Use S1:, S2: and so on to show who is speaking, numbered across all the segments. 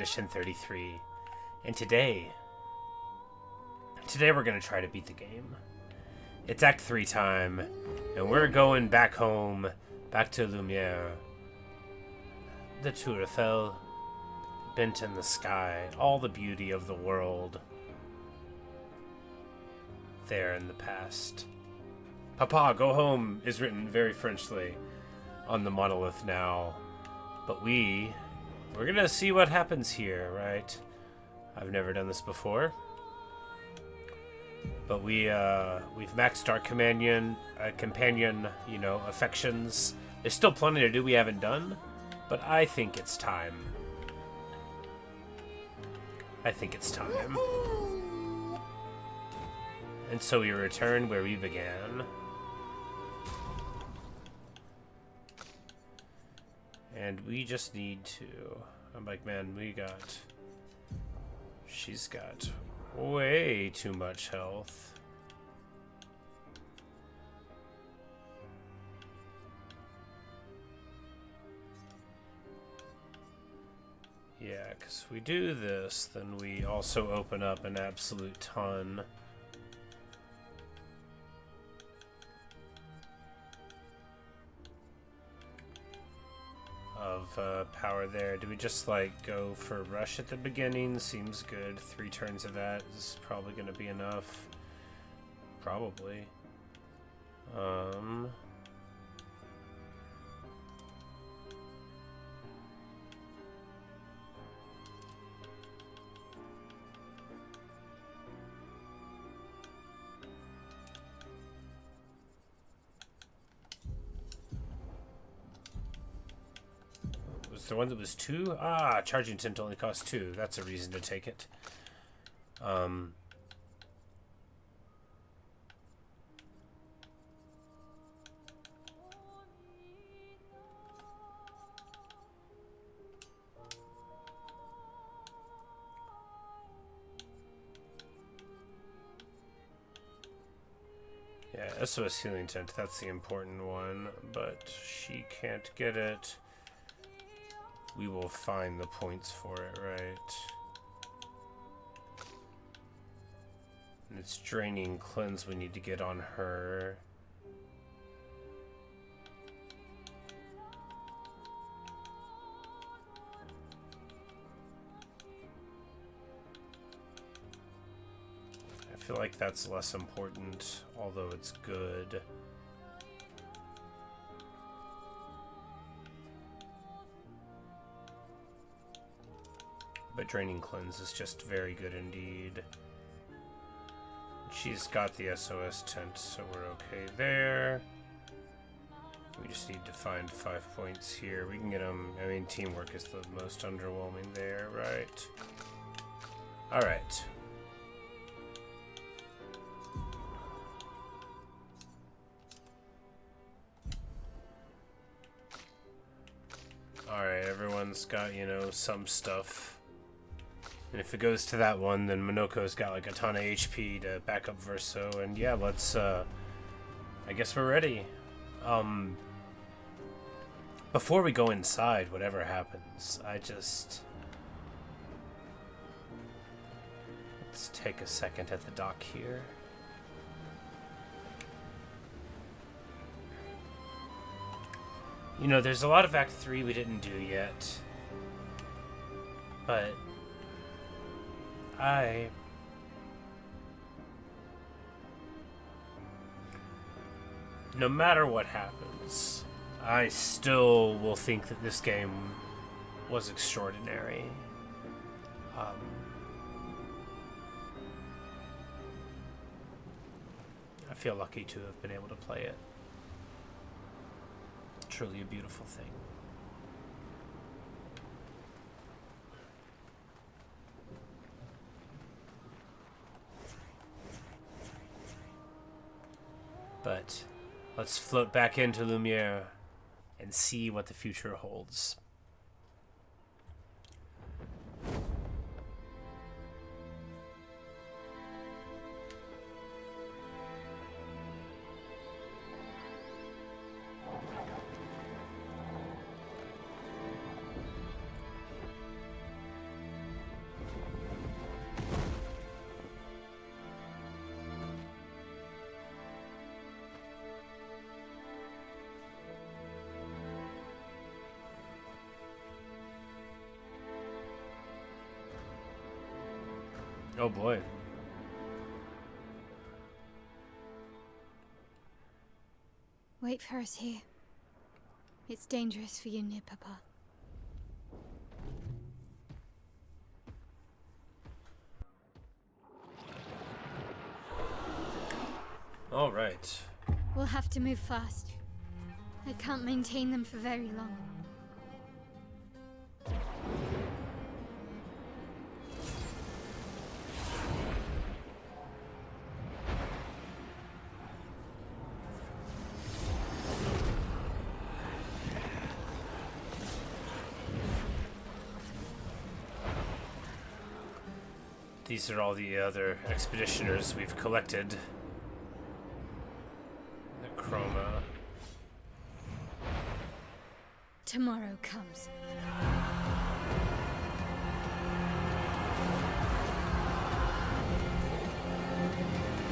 S1: Edition 33. And today we're gonna try to beat the game. It's Act 3 time, and we're going back home, back to Lumiere. The Tour Eiffel, bent in the sky, all the beauty of the world. There in the past. Papa, go home is written very Frenchly on the monolith now. But we're gonna see what happens here, right? I've never done this before. But we've maxed our companion, affections. There's still plenty to do we haven't done, but I think it's time. And so we return where we began. And we just need to... I'm like, man, she's got way too much health. Yeah, because if we do this, then we also open up an absolute ton of power there. Do we just like go for rush at the beginning? Seems good. 3 turns of that is probably going to be enough. Probably. The one that was 2? Ah, charging tint only costs 2. That's a reason to take it. Yeah, SOS healing tint, that's the important one, but she can't get it. We will find the points for it, right? And it's draining cleanse we need to get on her. I feel like that's less important, although it's good. But draining cleanse is just very good indeed. She's got the SOS tent, so we're okay there. We just need to find 5 points here. We can get them. I mean, teamwork is the most underwhelming there, right? Alright. Alright, everyone's got, some stuff. And if it goes to that one, then Minoko's got like a ton of HP to back up Verso. And yeah, let's, I guess we're ready. Before we go inside, whatever happens, let's take a second at the dock here. There's a lot of Act 3 we didn't do yet. But... no matter what happens, I still will think that this game was extraordinary. I feel lucky to have been able to play it. Truly a beautiful thing. But let's float back into Lumiere and see what the future holds. Oh boy.
S2: Wait for us here. It's dangerous for you near Papa.
S1: All right.
S2: We'll have to move fast. I can't maintain them for very long.
S1: These are all the other expeditioners we've collected. The chroma.
S2: Tomorrow comes.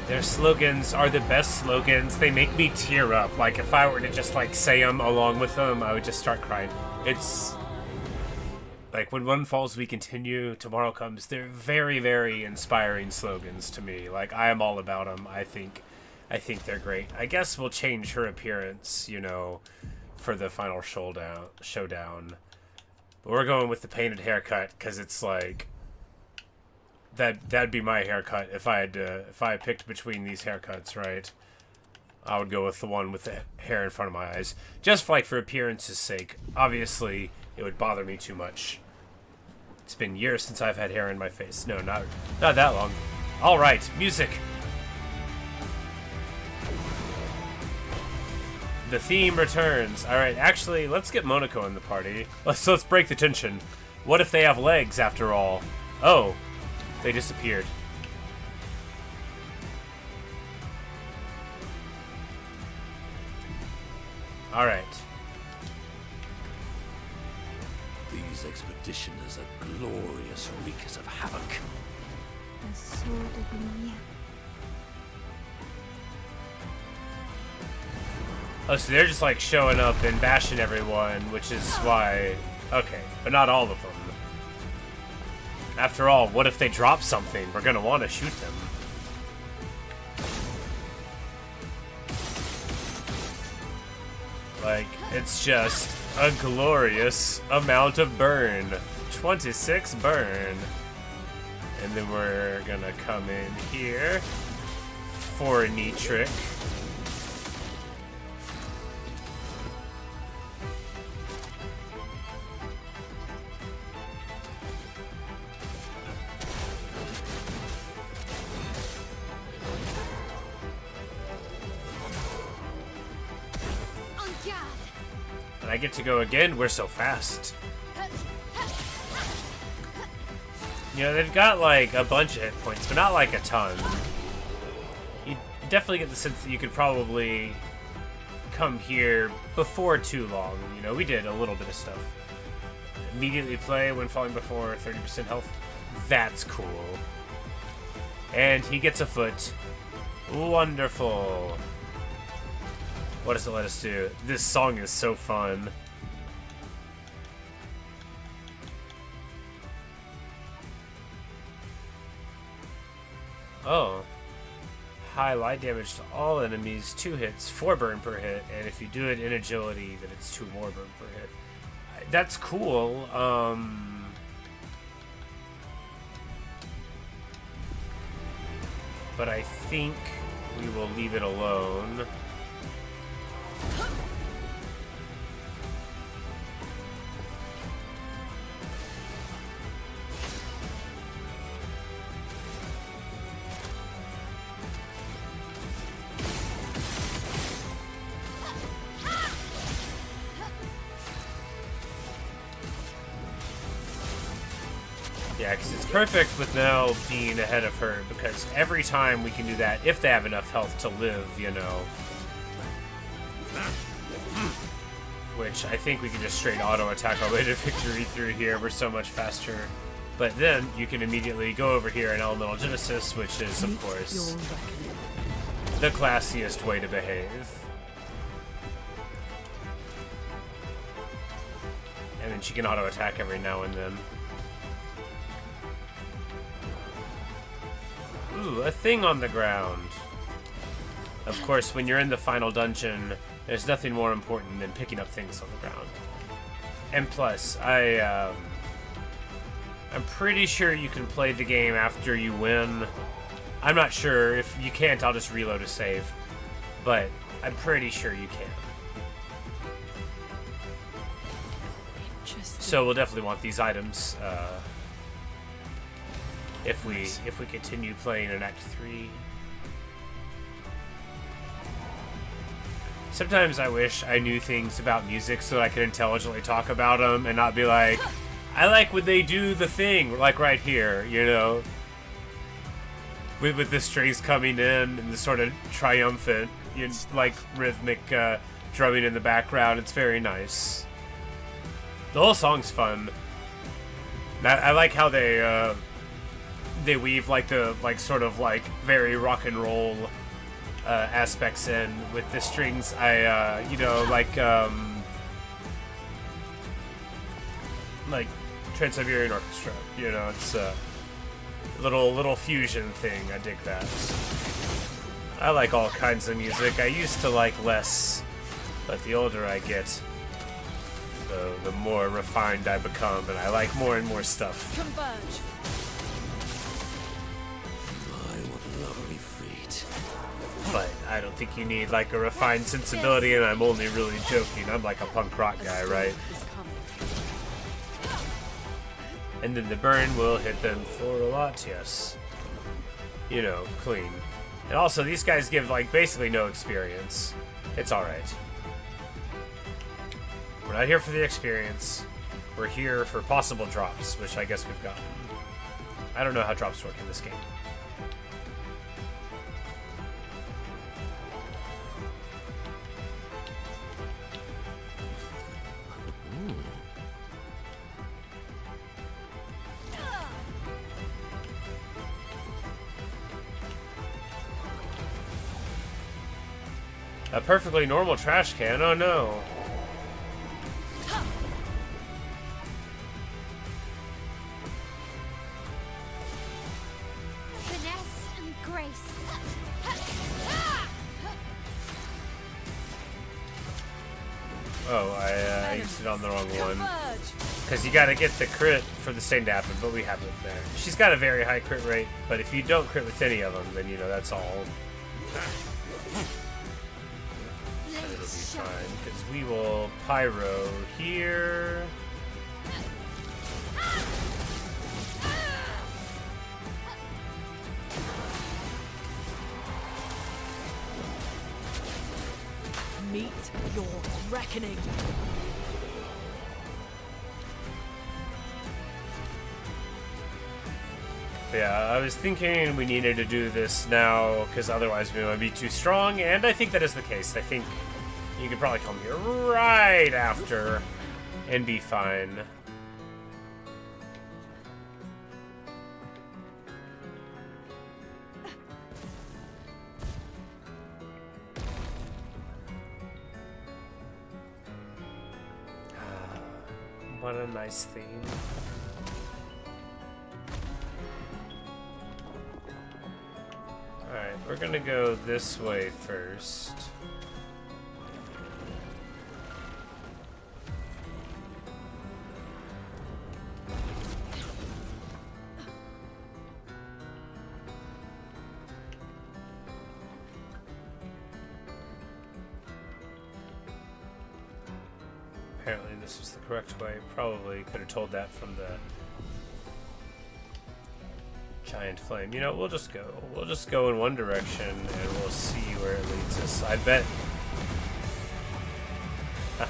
S1: Their slogans are the best slogans. They make me tear up. Like, if I were to just, like, say them along with them, I would just start crying. It's... like, when one falls, we continue, tomorrow comes. They're very, very inspiring slogans to me. Like, I am all about them. I think they're great. I guess we'll change her appearance, you know, for the final showdown. But we're going with the painted haircut, because it's like... That'd be my haircut if I picked between these haircuts, right? I would go with the one with the hair in front of my eyes. Just like for appearance's sake. Obviously, it would bother me too much. It's been years since I've had hair in my face. No, not that long. Alright, music! The theme returns. Alright, actually, let's get Monaco in the party. Let's break the tension. What if they have legs, after all? Oh. They disappeared. Alright.
S3: These expeditioners are glorious wreakers of havoc.
S2: The sword of Lumiere.
S1: Oh, so they're just like showing up and bashing everyone, which is why... Okay, but not all of them. After all, what if they drop something? We're gonna want to shoot them. Like, it's just a glorious amount of burn. 26 burn. And then we're gonna come in here for a neat trick. I get to go again. We're so fast. You know, they've got like a bunch of hit points, but not like a ton. You definitely get the sense that you could probably come here before too long. You know, we did a little bit of stuff. Immediately play when falling before 30% health. That's cool. And he gets a foot. Wonderful. What does it let us do? This song is so fun. Oh. High light damage to all enemies, 2 hits, 4 burn per hit, and if you do it in agility, then it's 2 more burn per hit. That's cool. But I think we will leave it alone. Yeah, because it's perfect with now being ahead of her, because every time we can do that, if they have enough health to live, you know. Which I think we can just straight auto-attack our way to victory through here. We're so much faster. But then you can immediately go over here in Elemental Genesis, which is, of course, the classiest way to behave. And then she can auto-attack every now and then. Ooh, a thing on the ground. Of course, when you're in the final dungeon, there's nothing more important than picking up things on the ground. And plus, I'm pretty sure you can play the game after you win. I'm not sure. If you can't, I'll just reload a save. But I'm pretty sure you can. So we'll definitely want these items if we continue playing in Act 3. Sometimes I wish I knew things about music so that I could intelligently talk about them and not be like, I like when they do the thing, like right here, you know, with the strings coming in and the sort of triumphant, like rhythmic drumming in the background. It's very nice. The whole song's fun. I like how they weave like the sort of very rock and roll aspects in with the strings. Like Trans-Siberian Orchestra. You know, it's a little fusion thing. I dig that. I like all kinds of music. I used to like less, but the older I get, the more refined I become, and I like more and more stuff.
S4: Converge.
S3: My, what lovely fate.
S1: But I don't think you need like a refined sensibility, and I'm only really joking. I'm like a punk rock guy, right? And then the burn will hit them for a lot, yes. You know, clean. And also, these guys give like basically no experience. It's alright. We're not here for the experience. We're here for possible drops, which I guess we've gotten. I don't know how drops work in this game. A perfectly normal trash can? Oh no.
S2: Finesse and grace.
S1: Oh, I used it on the wrong one. Because you gotta get the crit for the stain to happen, but we have it there. She's got a very high crit rate, but if you don't crit with any of them, then you know that's all. It'll be fine, because we will pyro here.
S4: Meet your reckoning.
S1: Yeah, I was thinking we needed to do this now, because otherwise we might be too strong, and I think that is the case. I think you could probably come here right after and be fine. What a nice theme. Alright, we're gonna go this way first. Apparently this was the correct way. Probably could have told that from the giant flame. You know, we'll just go. We'll just go in one direction and we'll see where it leads us. I bet.
S4: The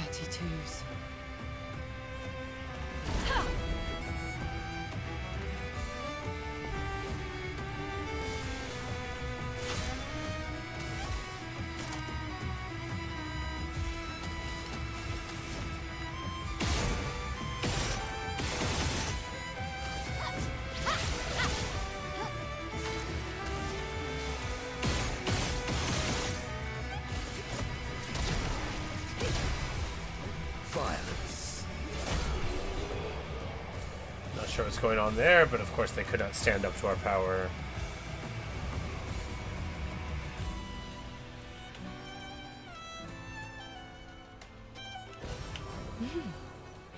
S4: 32s.
S1: what's going on there, but of course they could not stand up to our power.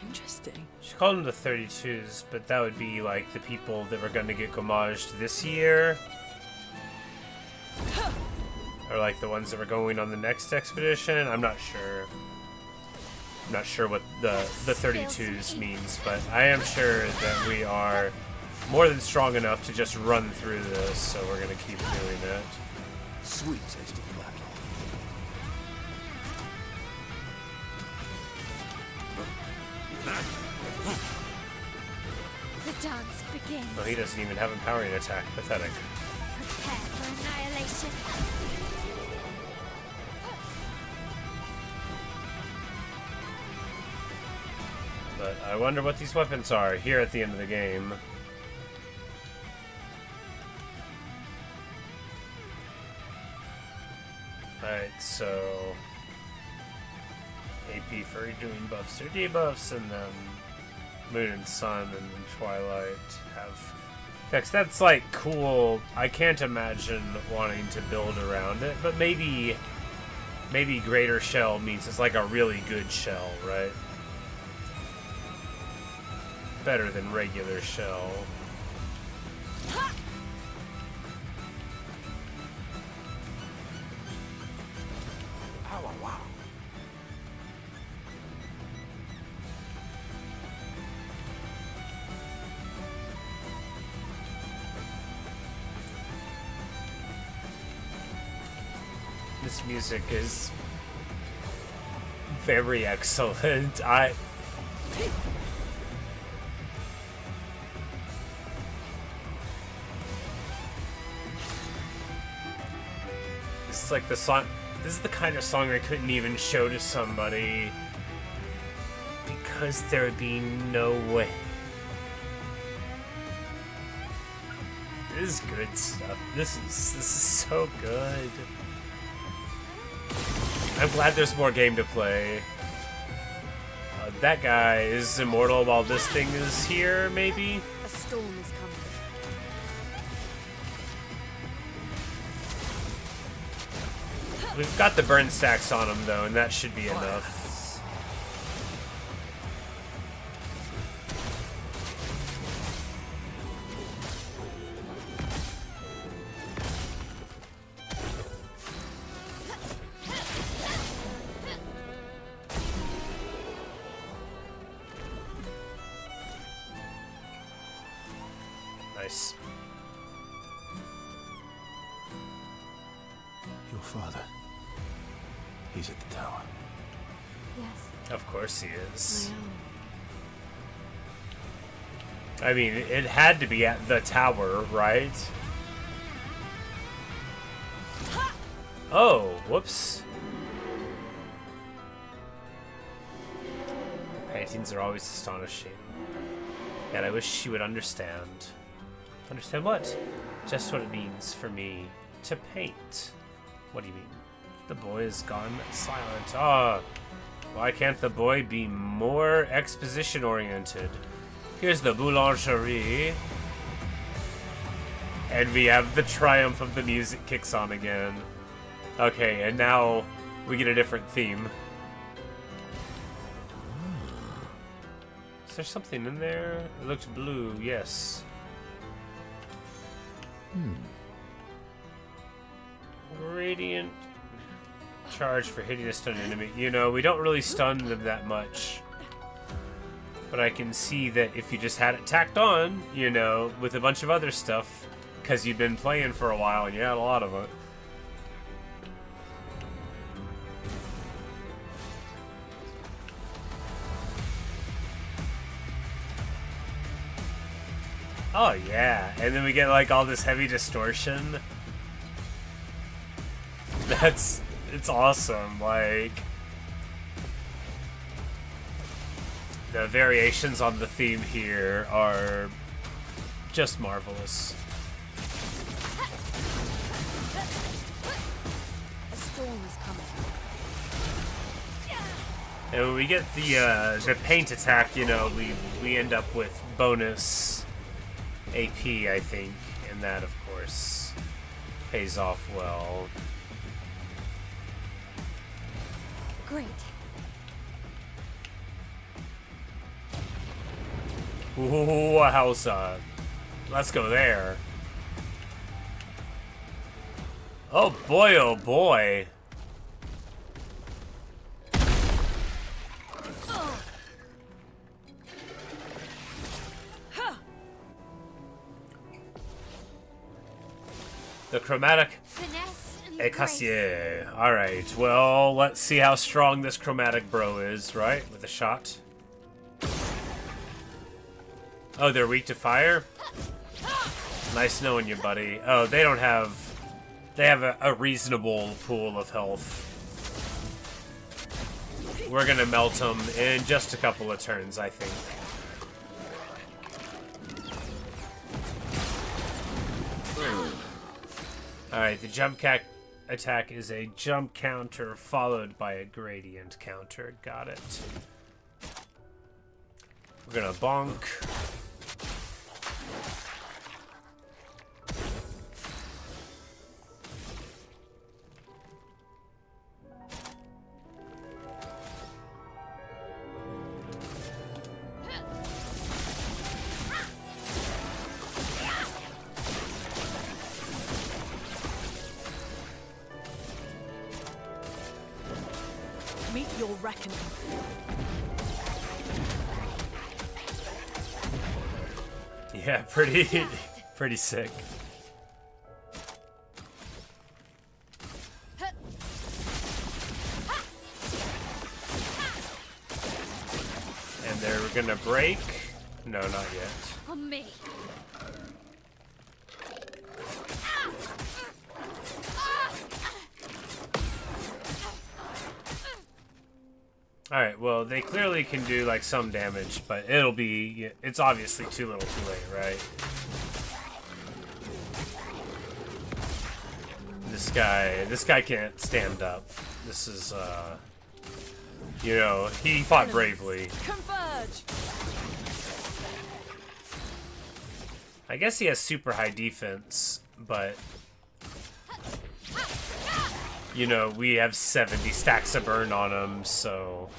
S4: Interesting.
S1: She called them the 32s, but that would be like the people that were going to get gommaged this year. Or like the ones that were going on the next expedition. I'm not sure. I'm not sure what the 32s means, but I am sure that we are more than strong enough to just run through this, so we're going to keep doing it.
S3: Sweet taste of battle.
S2: The dance begins.
S1: Well, he doesn't even have empowering attack. Pathetic.
S2: Prepare for annihilation.
S1: But I wonder what these weapons are here at the end of the game. Alright, so AP for doing buffs or debuffs, and then Moon and Sun and Twilight have effects. That's like cool. I can't imagine wanting to build around it, but maybe Greater Shell means it's like a really good shell, right? Better than regular shell.
S3: Wow, wow.
S1: This music is very excellent. It's like the song. This is the kind of song I couldn't even show to somebody because there would be no way. This is good stuff. This is so good. I'm glad there's more game to play. That guy is immortal while this thing is here, maybe?
S4: A storm is coming.
S1: We've got the burn stacks on him, though, and that should be enough. Nice.
S3: Your father. He's at the tower.
S2: Yes.
S1: Of course he is. I mean, it had to be at the tower, right? Oh, whoops. Paintings are always astonishing. And I wish she would understand. Understand what? Just what it means for me to paint. What do you mean? The boy is gone silent. Ah, why can't the boy be more exposition oriented? Here's the boulangerie. And we have the triumph of the music kicks on again. Okay, and now we get a different theme. Is there something in there? It looked blue, yes. Radiant charge for hitting a stunned enemy. You know, we don't really stun them that much. But I can see that if you just had it tacked on, you know, with a bunch of other stuff, because you've been playing for a while and you had a lot of it. Oh yeah, and then we get like all this heavy distortion. It's awesome, like the variations on the theme here are just marvelous.
S4: A storm is coming.
S1: And when we get the paint attack, you know, we end up with bonus AP, I think, and that, of course, pays off well.
S2: Great.
S1: Ooh, a house up. Let's go there. Oh boy, oh boy. The chromatic
S2: Finesse and
S1: Ecassier. Alright, well, let's see how strong this chromatic bro is, right? With a shot. Oh, they're weak to fire? Nice knowing you, buddy. Oh, they don't have... They have a reasonable pool of health. We're gonna melt them in just a couple of turns, I think. Alright, the jump attack is a jump counter followed by a gradient counter. Got it. We're gonna bonk.
S4: Meet your reckoning.
S1: Yeah, pretty sick. And they're gonna break. No, not yet.
S2: On me.
S1: Alright, well, they clearly can do, like, some damage, but it'll be... It's obviously too little too late, right? This guy can't stand up. This is, you know, he fought bravely.
S4: Converge.
S1: I guess he has super high defense, but... You know, we have 70 stacks of burn on him, so...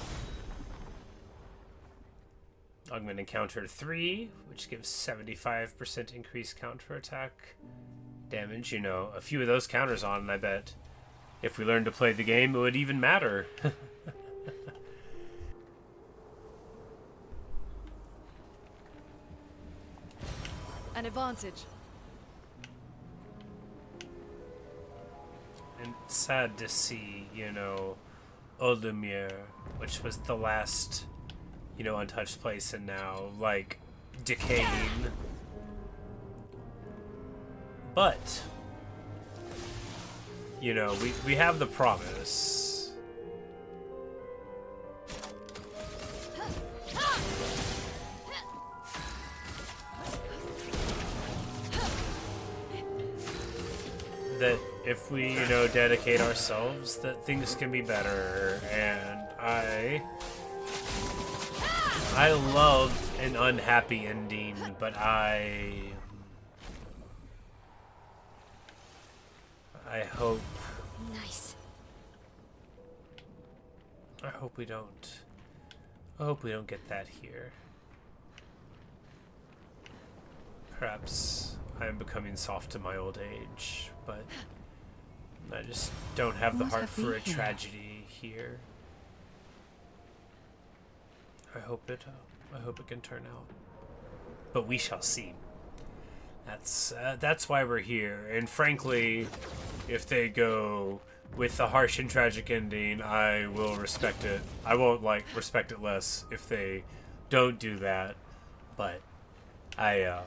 S1: Augment encounter 3, which gives 75% increased counterattack damage. You know, a few of those counters on, and I bet if we learned to play the game, it would even matter.
S4: An advantage.
S1: And it's sad to see, you know, Oldemir, which was the last, you know, untouched place, and now, like, decaying. But, you know, we have the promise. That if we, you know, dedicate ourselves, that things can be better, and I love an unhappy ending, but I hope...
S2: Nice.
S1: I hope we don't get that here. Perhaps I am becoming soft in my old age, but I just don't have the heart for a tragedy here. I hope it can turn out, but we shall see. That's why we're here. And frankly, if they go with the harsh and tragic ending, I will respect it. I won't respect it less if they don't do that. But I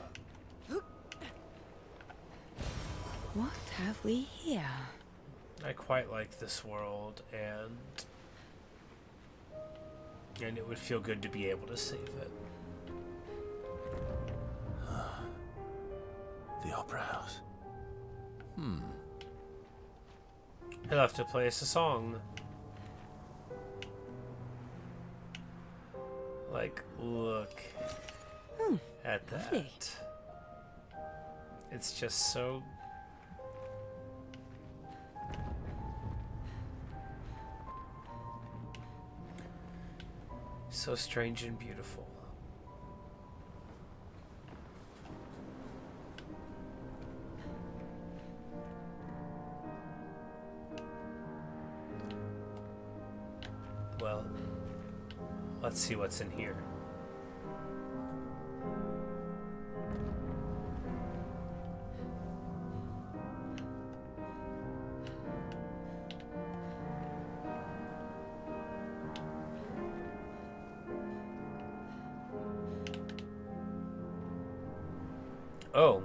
S4: What have we here?
S1: I quite like this world, and it would feel good to be able to save it.
S3: The Opera House.
S1: He'll have to play us a song. Like, look at that.
S4: lovely.
S1: It's just so... so strange and beautiful. Well, let's see what's in here. Oh.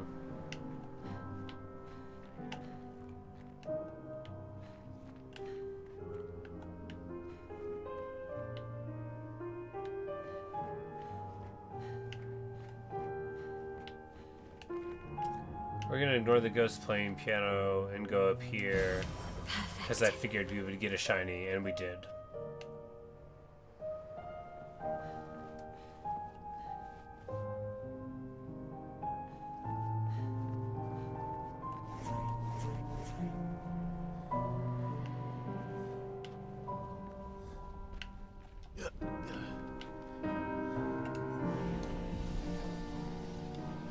S1: We're gonna ignore the ghost playing piano and go up here because I figured we would get a shiny, and we did.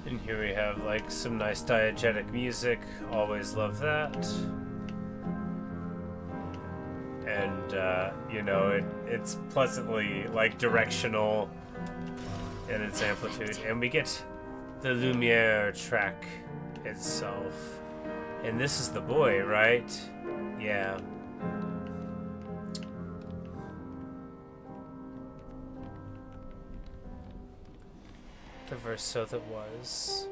S1: And here we have like some nice diegetic music. Always love that. And you know, it's pleasantly like directional in its amplitude. And we get the Lumiere track itself. And this is the boy, right? Yeah. The verse so that was.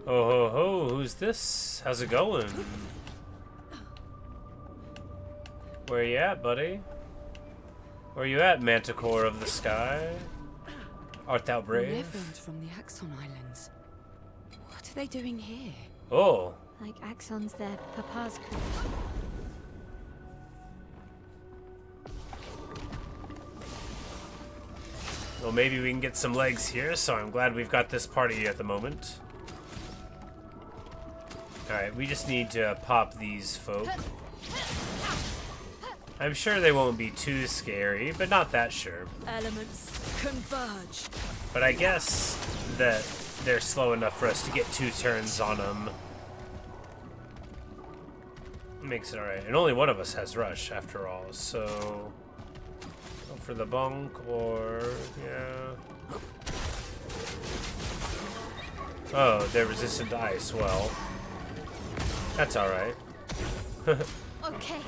S1: Oh ho ho, who's this? How's it going? Where you at, buddy? Where you at, Manticore of the sky? Art thou brave?
S4: Delivered from the Axon Islands. What are they doing here?
S1: Oh.
S2: Like Axon's their papa's creation.
S1: Well, maybe we can get some legs here, so I'm glad we've got this party at the moment. Alright, we just need to pop these folk. I'm sure they won't be too scary, but not that sure.
S4: Elements converge.
S1: But I guess that they're slow enough for us to get 2 turns on them. Makes it alright. And only one of us has rush, after all, so... go for the bunk, or... yeah... oh, they're resistant to ice. Well... that's alright.
S2: Okay.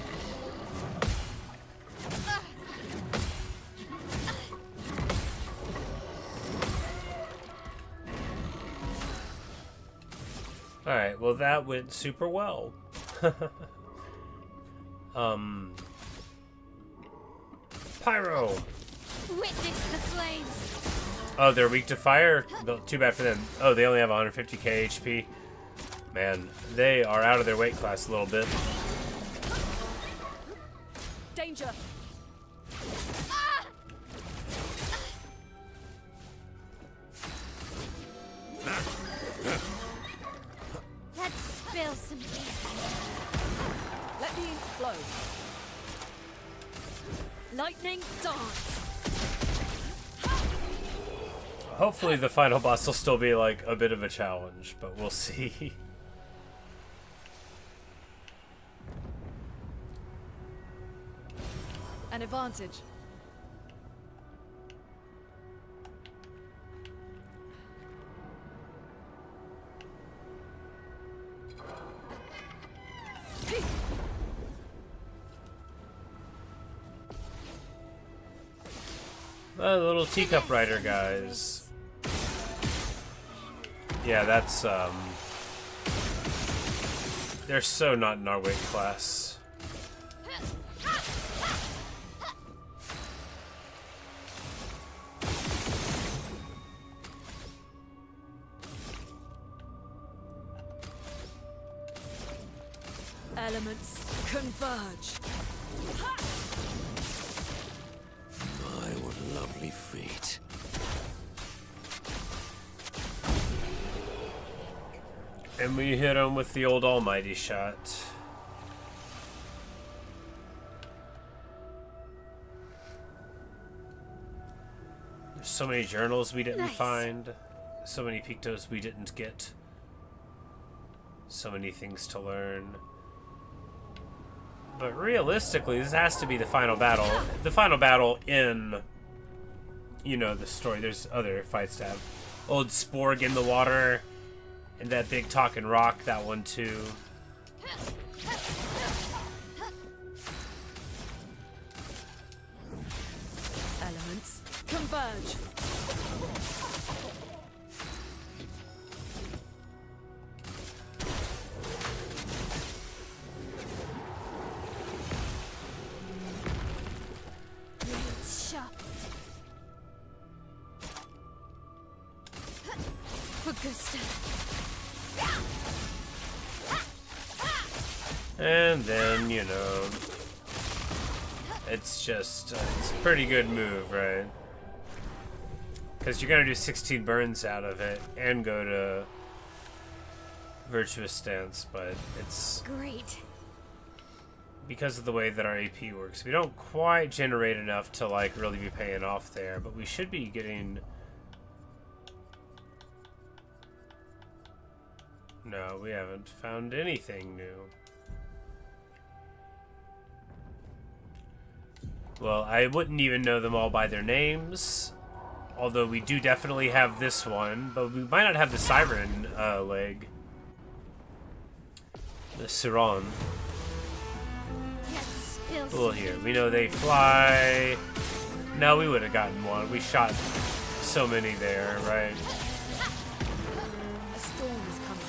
S1: Alright, well that went super well. Pyro!
S2: Witness the flames.
S1: Oh, they're weak to fire? Too bad for them. Oh, they only have 150k HP. Man, they are out of their weight class a little bit.
S4: Danger.
S2: Let's spill some tea.
S4: Let the ink flow. Lightning dance.
S1: Hopefully the final boss will still be like a bit of a challenge, but we'll see.
S4: An advantage.
S1: The little teacup rider guys. Yeah, that's they're so not in our weight class.
S4: Elements converge.
S3: My, what lovely feet.
S1: And we hit him with the old almighty shot. There's so many journals we didn't find. So many pictos we didn't get. So many things to learn. But realistically, this has to be the final battle. The final battle in, you know, the story. There's other fights to have. Old Sporg in the water. And that big talking rock, that one too.
S4: Elements converge.
S2: Sharp. For Gusta.
S1: And then, you know, it's just, it's a pretty good move, right? Because you're going to do 16 burns out of it and go to Virtuous Stance, but it's...
S2: Great.
S1: Because of the way that our AP works, we don't quite generate enough to, like, really be paying off there, but we should be getting... No, we haven't found anything new. Well, I wouldn't even know them all by their names. Although we do definitely have this one. But we might not have the Siren leg. The Siron. Well, here. We know they fly. No, we would have gotten one. We shot so many there, right?
S4: A storm is coming.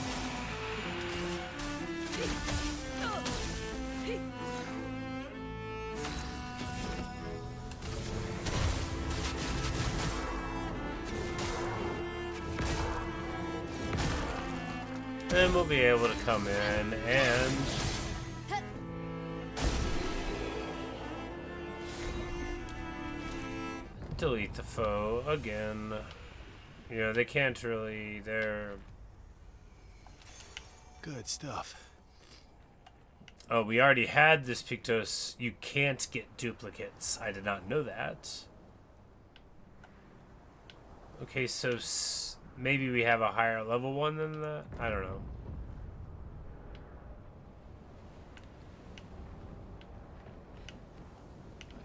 S1: And we'll be able to come in and... delete the foe again. You know, they can't really... They're...
S5: Good stuff.
S1: Oh, we already had this Pictos. You can't get duplicates. I did not know that. Okay, so... maybe we have a higher level one than that? I don't know.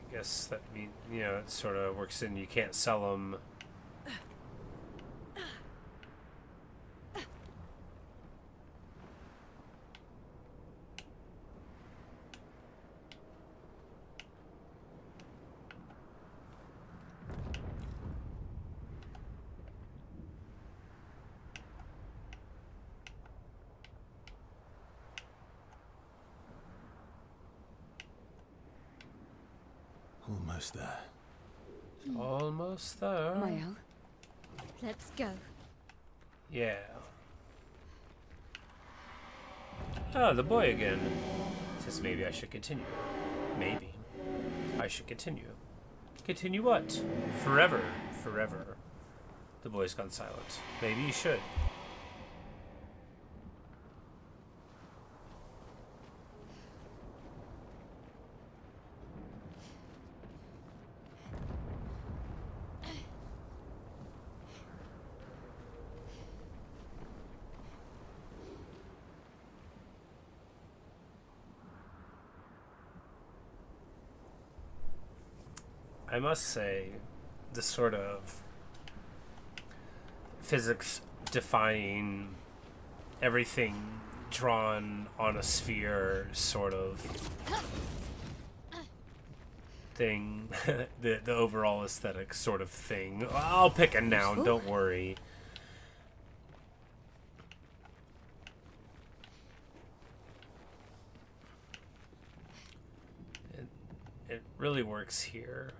S1: I guess that means, you know, it sort of works in you can't sell them.
S5: Almost there.
S1: Almost there.
S4: Mayo.
S2: Let's go.
S1: Yeah. Oh, the boy again. Says maybe I should continue. Maybe. I should continue. Continue what? Forever. Forever. The boy's gone silent. Maybe you should. I must say, the sort of physics defying everything drawn on a sphere sort of thing, the overall aesthetic sort of thing. I'll pick a noun, don't worry. It really works here.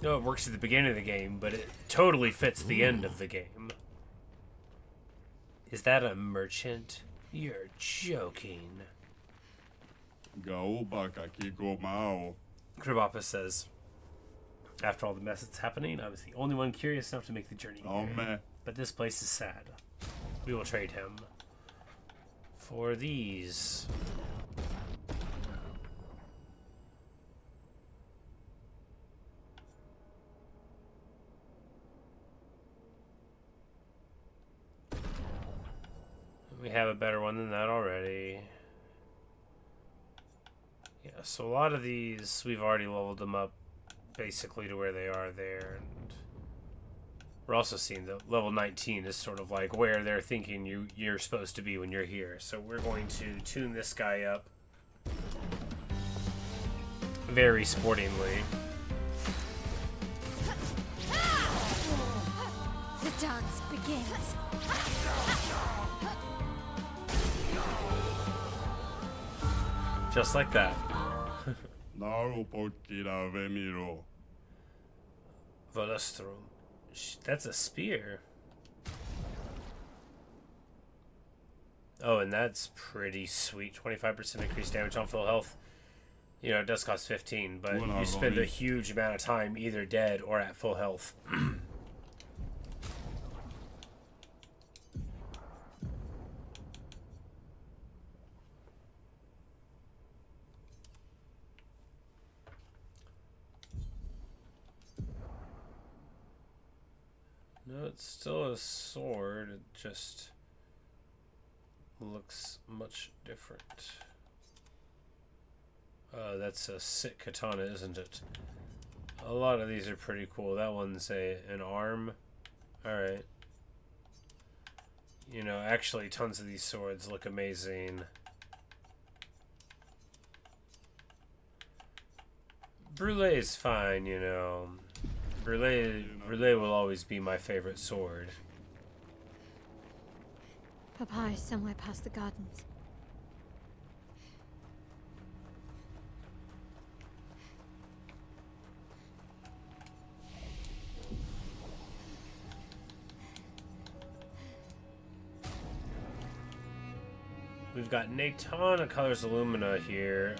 S1: No, it works at the beginning of the game, but it totally fits the end of the game. Is that a merchant? You're joking. Kribappa says, after all the mess that's happening, I was the only one curious enough to make the journey here. But this place is sad. We will trade him for these. We have a better one than that already. Yeah, so a lot of these, we've already leveled them up basically to where they are there. And we're also seeing that level 19 is sort of like where they're thinking you're supposed to be when you're here. So we're going to tune this guy up very sportingly.
S2: The dance begins.
S1: Just like that. Volastrum. That's a spear. Oh, and that's pretty sweet. 25% increased damage on full health. You know, it does cost 15, but you spend a huge amount of time either dead or at full health. No, it's still a sword, it just looks much different. That's a sick katana, isn't it? A lot of these are pretty cool. That one's an arm. Alright. You know, actually tons of these swords look amazing. Brulee's fine, you know. Brulee will always be my favorite sword.
S2: Papa is somewhere past the gardens.
S1: We've got a ton of colors of Lumina here.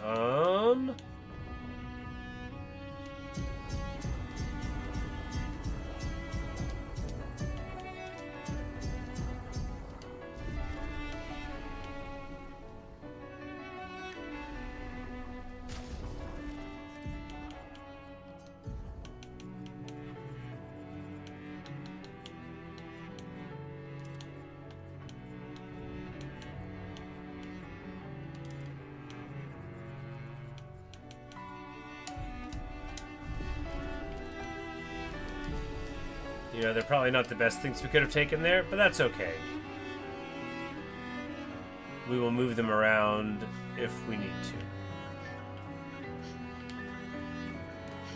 S1: You know, they're probably not the best things we could have taken there, but that's okay. We will move them around if we need to.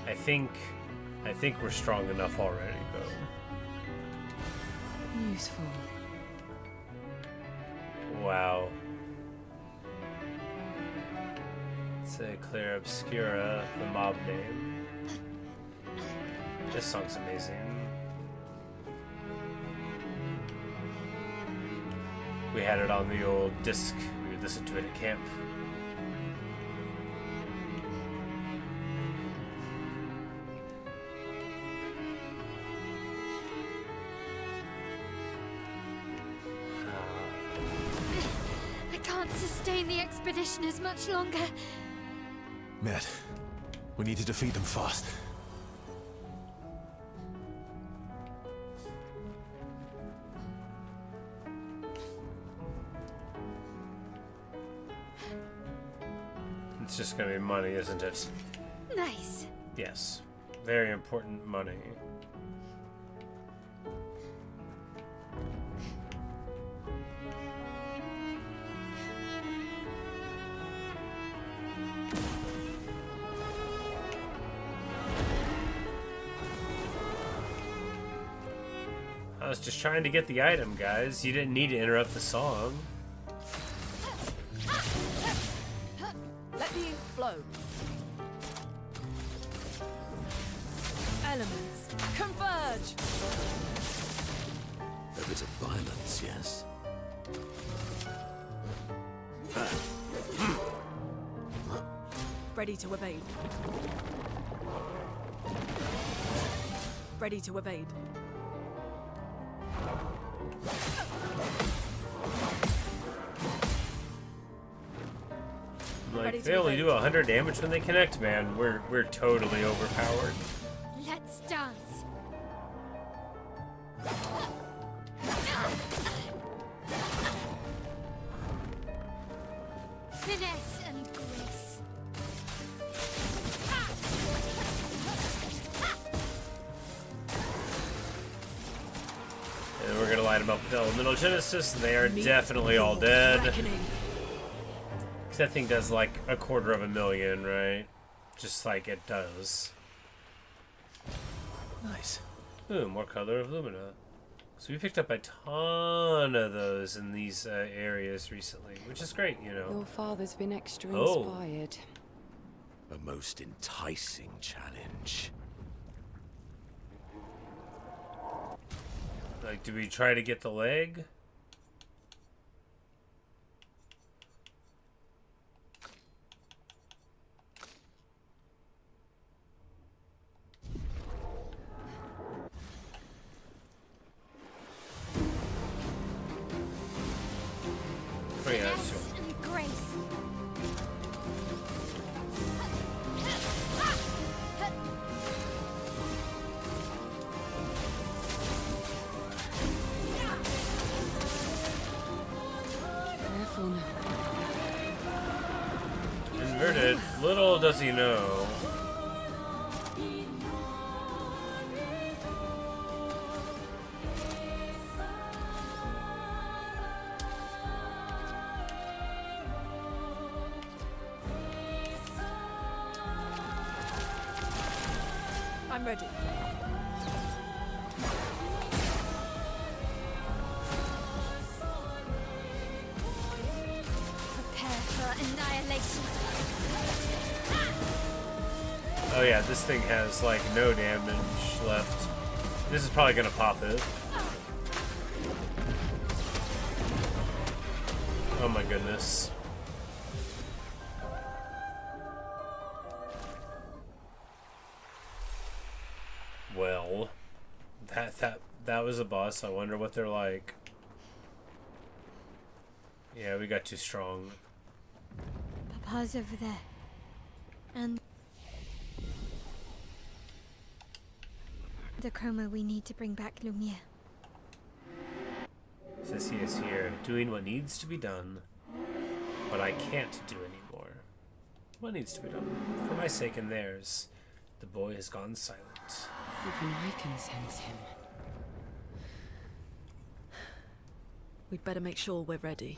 S1: I think we're strong enough already, though.
S4: Useful.
S1: Wow. It's a Clair Obscura, the mob name. This song's amazing. We had it on the old disc. We would listen to it at camp.
S2: I can't sustain the expeditioners much longer.
S5: Matt, we need to defeat them fast.
S1: It's just gonna be money, isn't it?
S2: Nice.
S1: Yes. Very important money. I was just trying to get the item, guys. You didn't need to interrupt the song.
S4: Let the ink flow. Elements, converge!
S3: A bit of violence, yes?
S6: Ready to evade. Ready to evade.
S1: Like, they only do 100 damage when they connect, man. We're totally overpowered.
S2: Let's dance. Finesse and grace.
S1: And we're gonna light them up with Elemental Genesis, and they are definitely all dead.
S6: Reckoning.
S1: That thing does like 250,000, right? Just like it does.
S5: Nice.
S1: Ooh, more Color of Lumina. So we picked up a ton of those in these areas recently, which is great, you know.
S4: Your father's been extra
S1: Oh.
S4: inspired.
S3: A most enticing challenge.
S1: Like, do we try to get the leg? Oh, yeah,
S2: Finesse
S1: sure.
S2: and grace.
S4: Careful now.
S1: Inverted. Little does he know.
S6: I'm ready.
S2: Prepare for annihilation.
S1: Oh yeah, this thing has like no damage left. This is probably gonna pop it. Oh my goodness. Well, that was a boss. I wonder what they're like. Yeah, we got too strong.
S2: Papa's over there. And the chroma we need to bring back Lumiere.
S1: Says he is here, doing what needs to be done, but I can't do anymore. What needs to be done? For my sake and theirs, the boy has gone silent.
S4: Even I can sense him.
S6: We'd better make sure we're ready.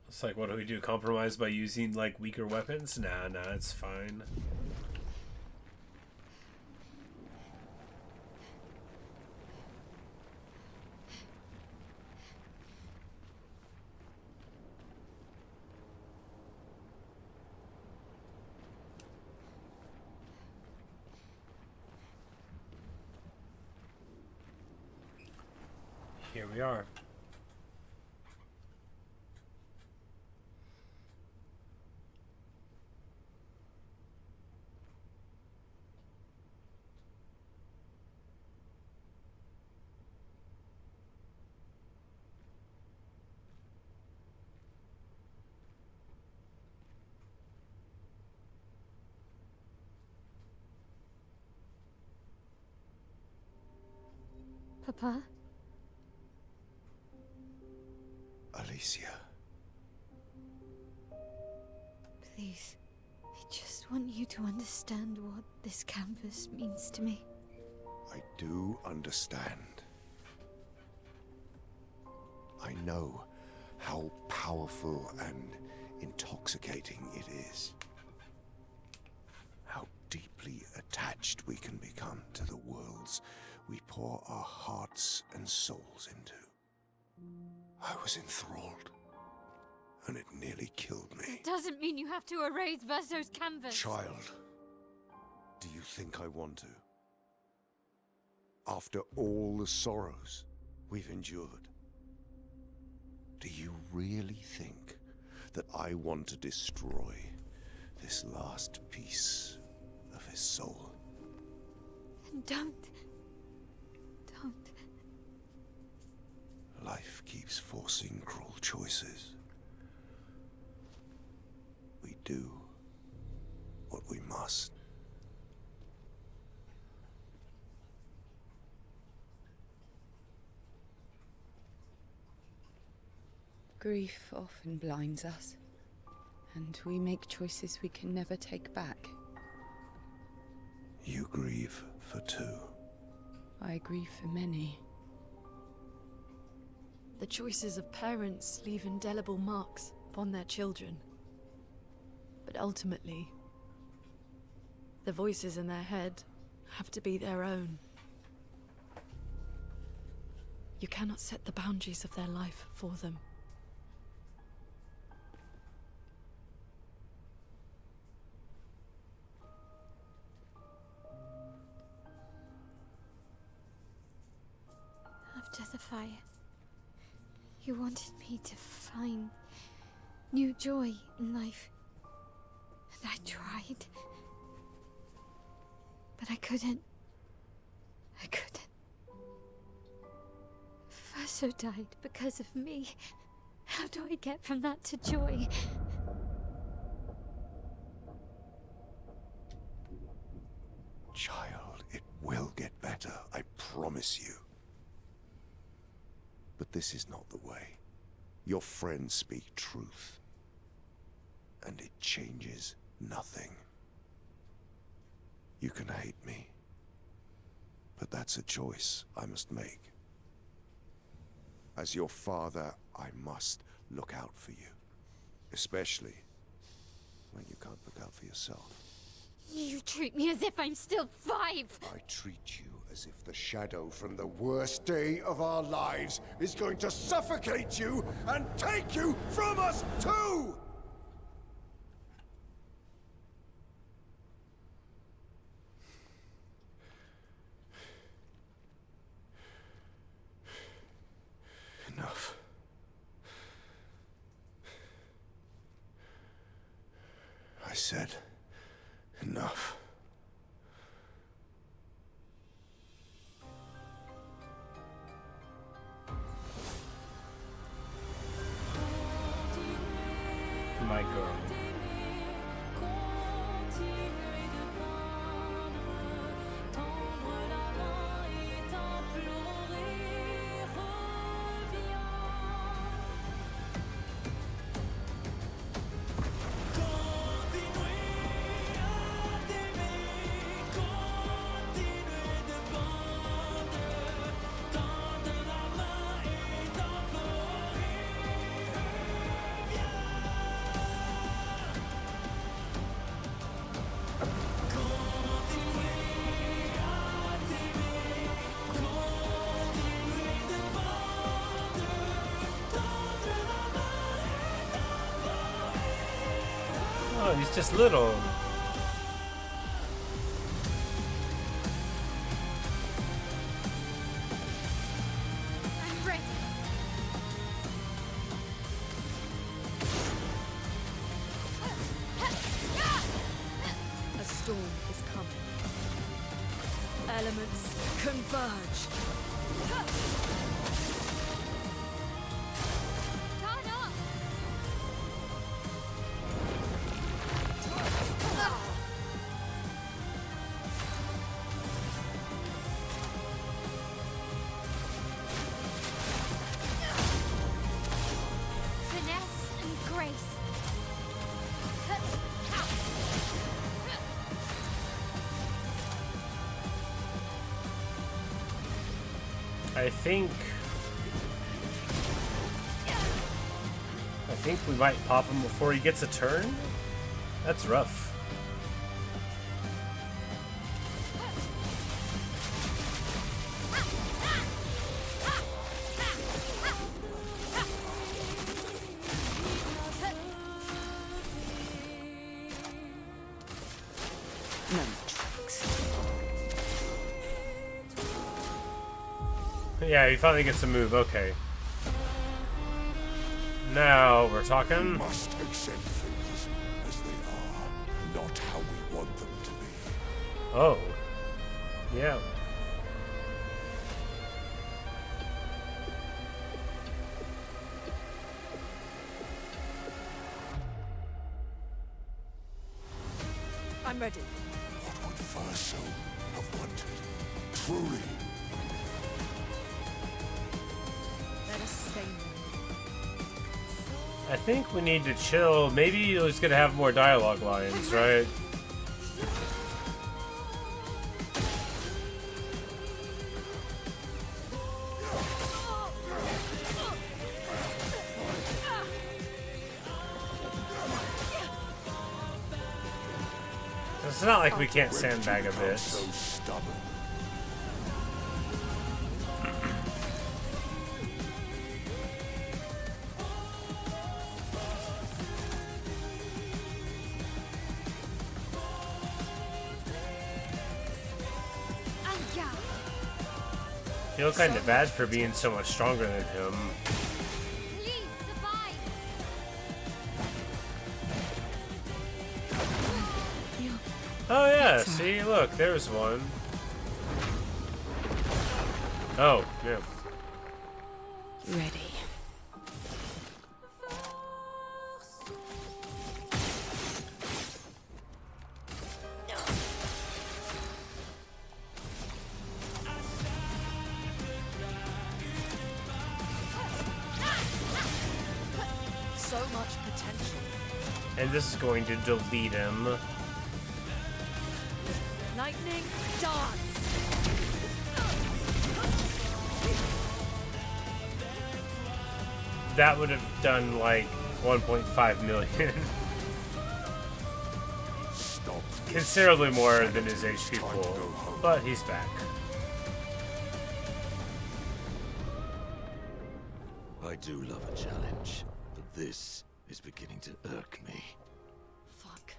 S1: It's like, what do we do? Compromise by using like weaker weapons? Nah, it's fine. Here we are.
S2: Papa?
S5: Alicia.
S2: Please. I just want you to understand what this canvas means to me.
S7: I do understand. I know how powerful and intoxicating it is. How deeply attached we can become to the worlds we pour our hearts and souls into. I was enthralled, and it nearly killed me.
S2: It doesn't mean you have to erase Verso's canvas.
S7: Child, do you think I want to? After all the sorrows we've endured, do you really think that I want to destroy this last piece of his soul?
S2: Then don't.
S7: Life keeps forcing cruel choices. We do what we must.
S4: Grief often blinds us, and we make choices we can never take back.
S7: You grieve for two.
S4: I grieve for many.
S6: The choices of parents leave indelible marks upon their children. But ultimately, the voices in their head have to be their own. You cannot set the boundaries of their life for them.
S2: After the fire, you wanted me to find new joy in life. And I tried. But I couldn't. Verso died because of me. How do I get from that to joy?
S7: Child, it will get better, I promise you. But this is not the way. Your friends speak truth. And it changes nothing. You can hate me. But that's a choice I must make. As your father, I must look out for you. Especially when you can't look out for yourself.
S2: You treat me as if I'm still 5!
S7: I treat you as if the shadow from the worst day of our lives is going to suffocate you and take you from us too! Enough. I said enough.
S1: My girl. Oh, he's just little.
S2: I'm ready.
S6: A storm is coming. Elements converge.
S2: Turn up! Finesse and grace.
S1: I think we might pop him before he gets a turn. That's rough. Yeah, he finally gets a move. Okay. Now we're
S7: We
S1: talking.
S7: must accept things as they are, not how we want them to be.
S1: Oh. Yeah.
S6: I'm ready.
S7: What would Verso have wanted? Truly,
S6: Let us stay now.
S1: I think we need to chill. Maybe he's gonna have more dialogue lines, right? It's not like we can't sandbag a bit.
S7: so stubborn.
S1: Feel kind of bad for being so much stronger than him.
S2: Please survive.
S1: Oh yeah, see, look, there's one. Oh, yeah.
S4: Ready.
S6: So much potential.
S1: And this is going to delete him.
S6: Lightning dance.
S1: That would have done like 1.5 million.
S7: Stop.
S1: Considerably more than his HP
S7: Time to
S1: pool.
S7: go home.
S1: But he's back.
S3: I do love a challenge, but this is beginning to irk me.
S6: Fuck.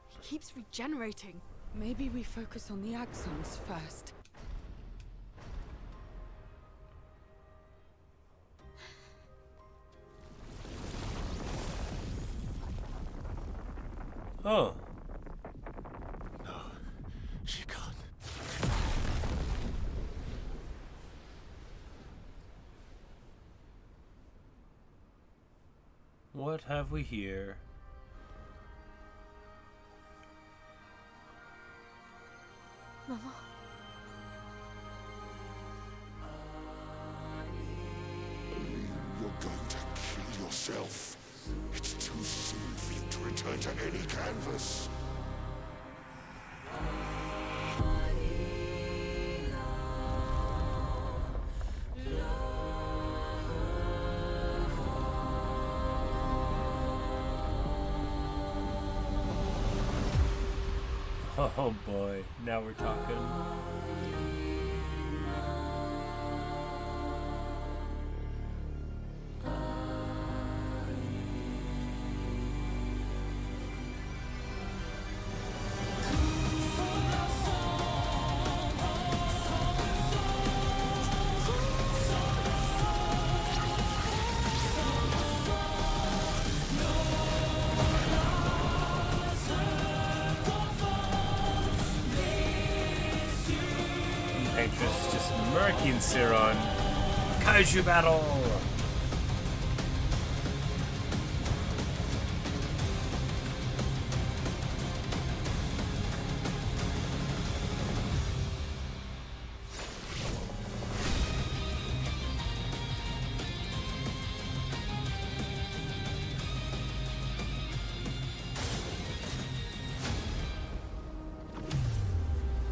S6: He keeps regenerating.
S4: Maybe we focus on the axons first.
S1: Oh.
S7: No, she can't.
S1: What have we here?
S2: Mama.
S7: You're going to kill yourself. It's too soon for you to return to any canvas.
S1: Oh boy, now we're talking. Paintress is just murking Siron. Kaiju battle!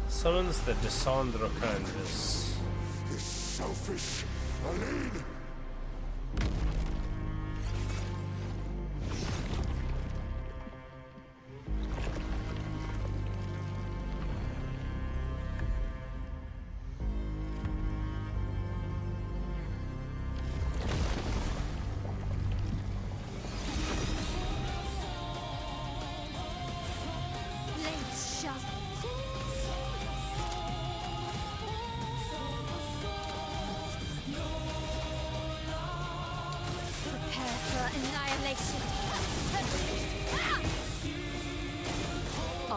S1: Summons the Descendre Canvas.
S7: This selfish Aline.
S2: Blades shut.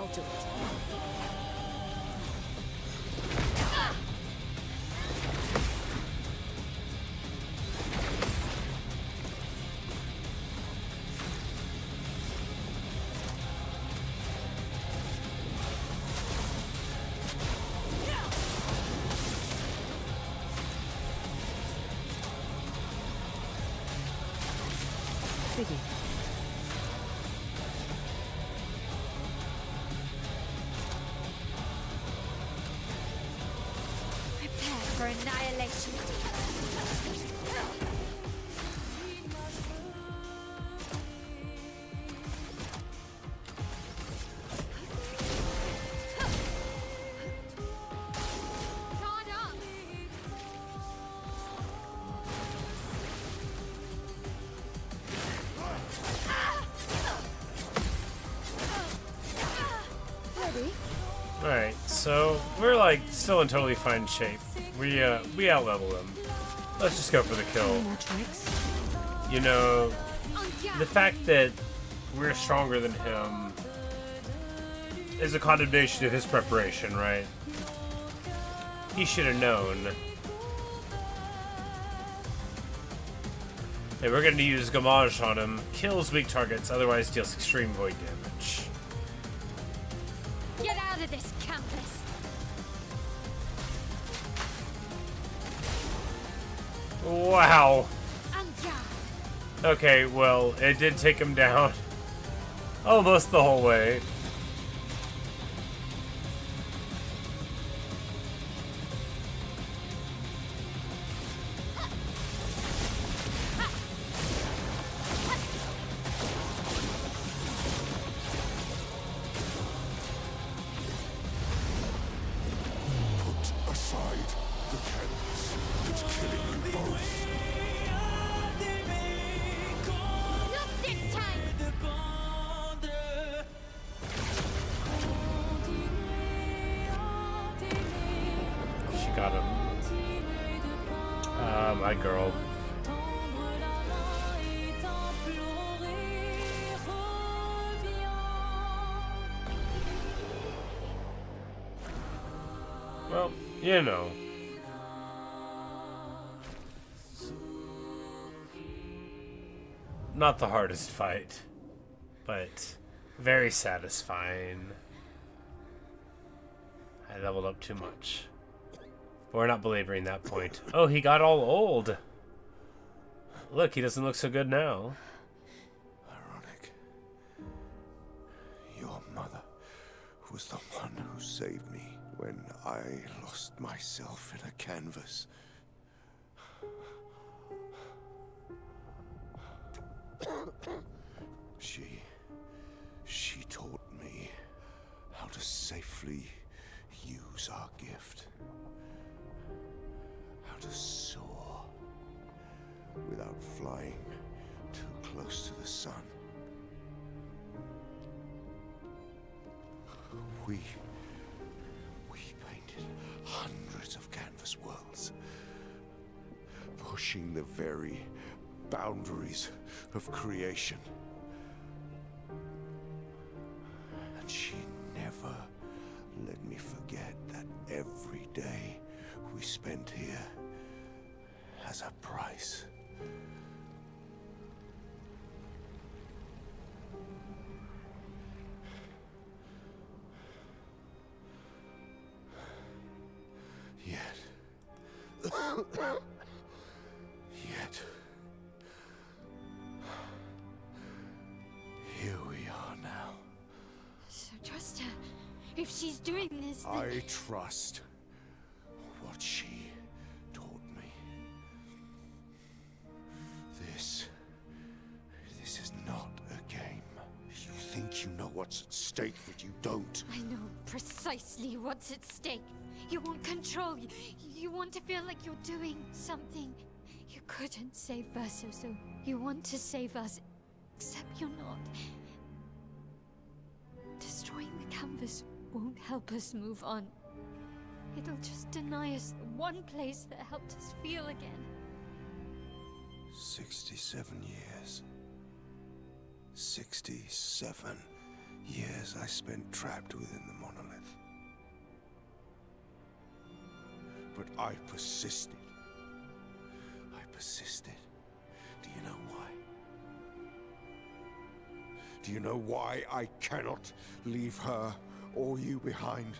S6: I'll do it. Biggie.
S2: Prepare for annihilation. Guard up!
S6: Ready?
S1: Alright, so we're like still in totally fine shape. We out-level him. Let's just go for the kill.
S6: More tricks.
S1: You know,
S2: On guard!
S1: the fact that we're stronger than him is a condemnation of his preparation, right? He should have known. And we're going to use Gamage on him. Kills weak targets, otherwise deals extreme void damage.
S2: Get out of this campus!
S1: Wow.
S2: On guard!
S1: Okay, well, it did take him down. Almost the whole way.
S7: Put aside the canvas. It's killing you both.
S2: Not this time!
S1: She got him. My girl. Well, you know. Not the hardest fight, but very satisfying. I leveled up too much. But we're not belaboring that point. Oh, he got all old. Look, he doesn't look so good now.
S7: Ironic. Your mother was the one who saved me when I lost myself in a canvas. She taught me how to safely use our gift. How to soar without flying too close to the sun. We painted hundreds of canvas worlds, pushing the very boundaries of creation. And she never let me forget that every day we spent here has a price. Yet, here we are now.
S2: So trust her. If she's doing this, then...
S7: I trust what she taught me. This is not a game. You think you know what's at stake, but you don't.
S2: I know precisely what's at stake. You want control. You want to feel like you're doing something. You couldn't save Verso, so you want to save us. Except you're not. Destroying the canvas won't help us move on. It'll just deny us the one place that helped us feel again.
S7: 67 years. 67 Years I spent trapped within the monolith. But I persisted. I persisted. Do you know why? Do you know why I cannot leave her or you behind?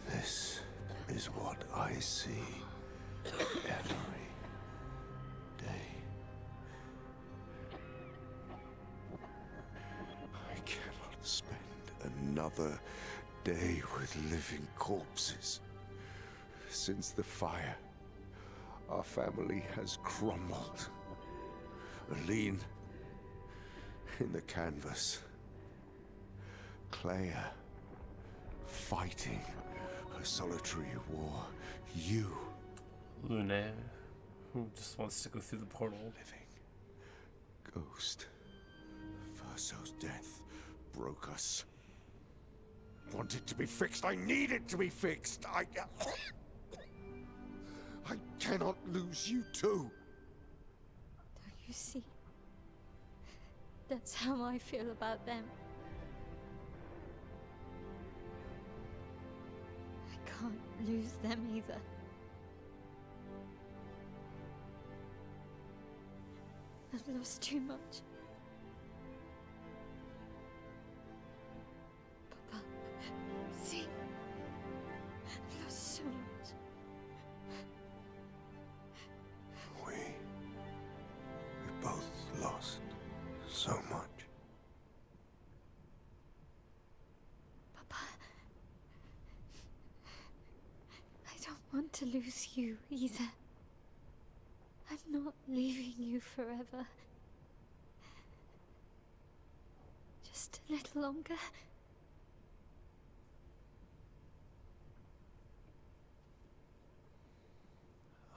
S7: This is what I see every day. I cannot spend another day with living corpses. Since the fire, our family has crumbled. Aline in the canvas. Clair fighting a solitary war. You,
S1: Lunaire, who just wants to go through the portal.
S7: living ghost. Verso's death broke us. Want it to be fixed. I need it to be fixed. I cannot lose you too.
S2: Don't you see? That's how I feel about them. I can't lose them either. I've lost too much. Papa, see? I've lost so much.
S7: We both lost so much.
S2: Papa, I don't want to lose you either. I'm not leaving you forever. Just a little longer.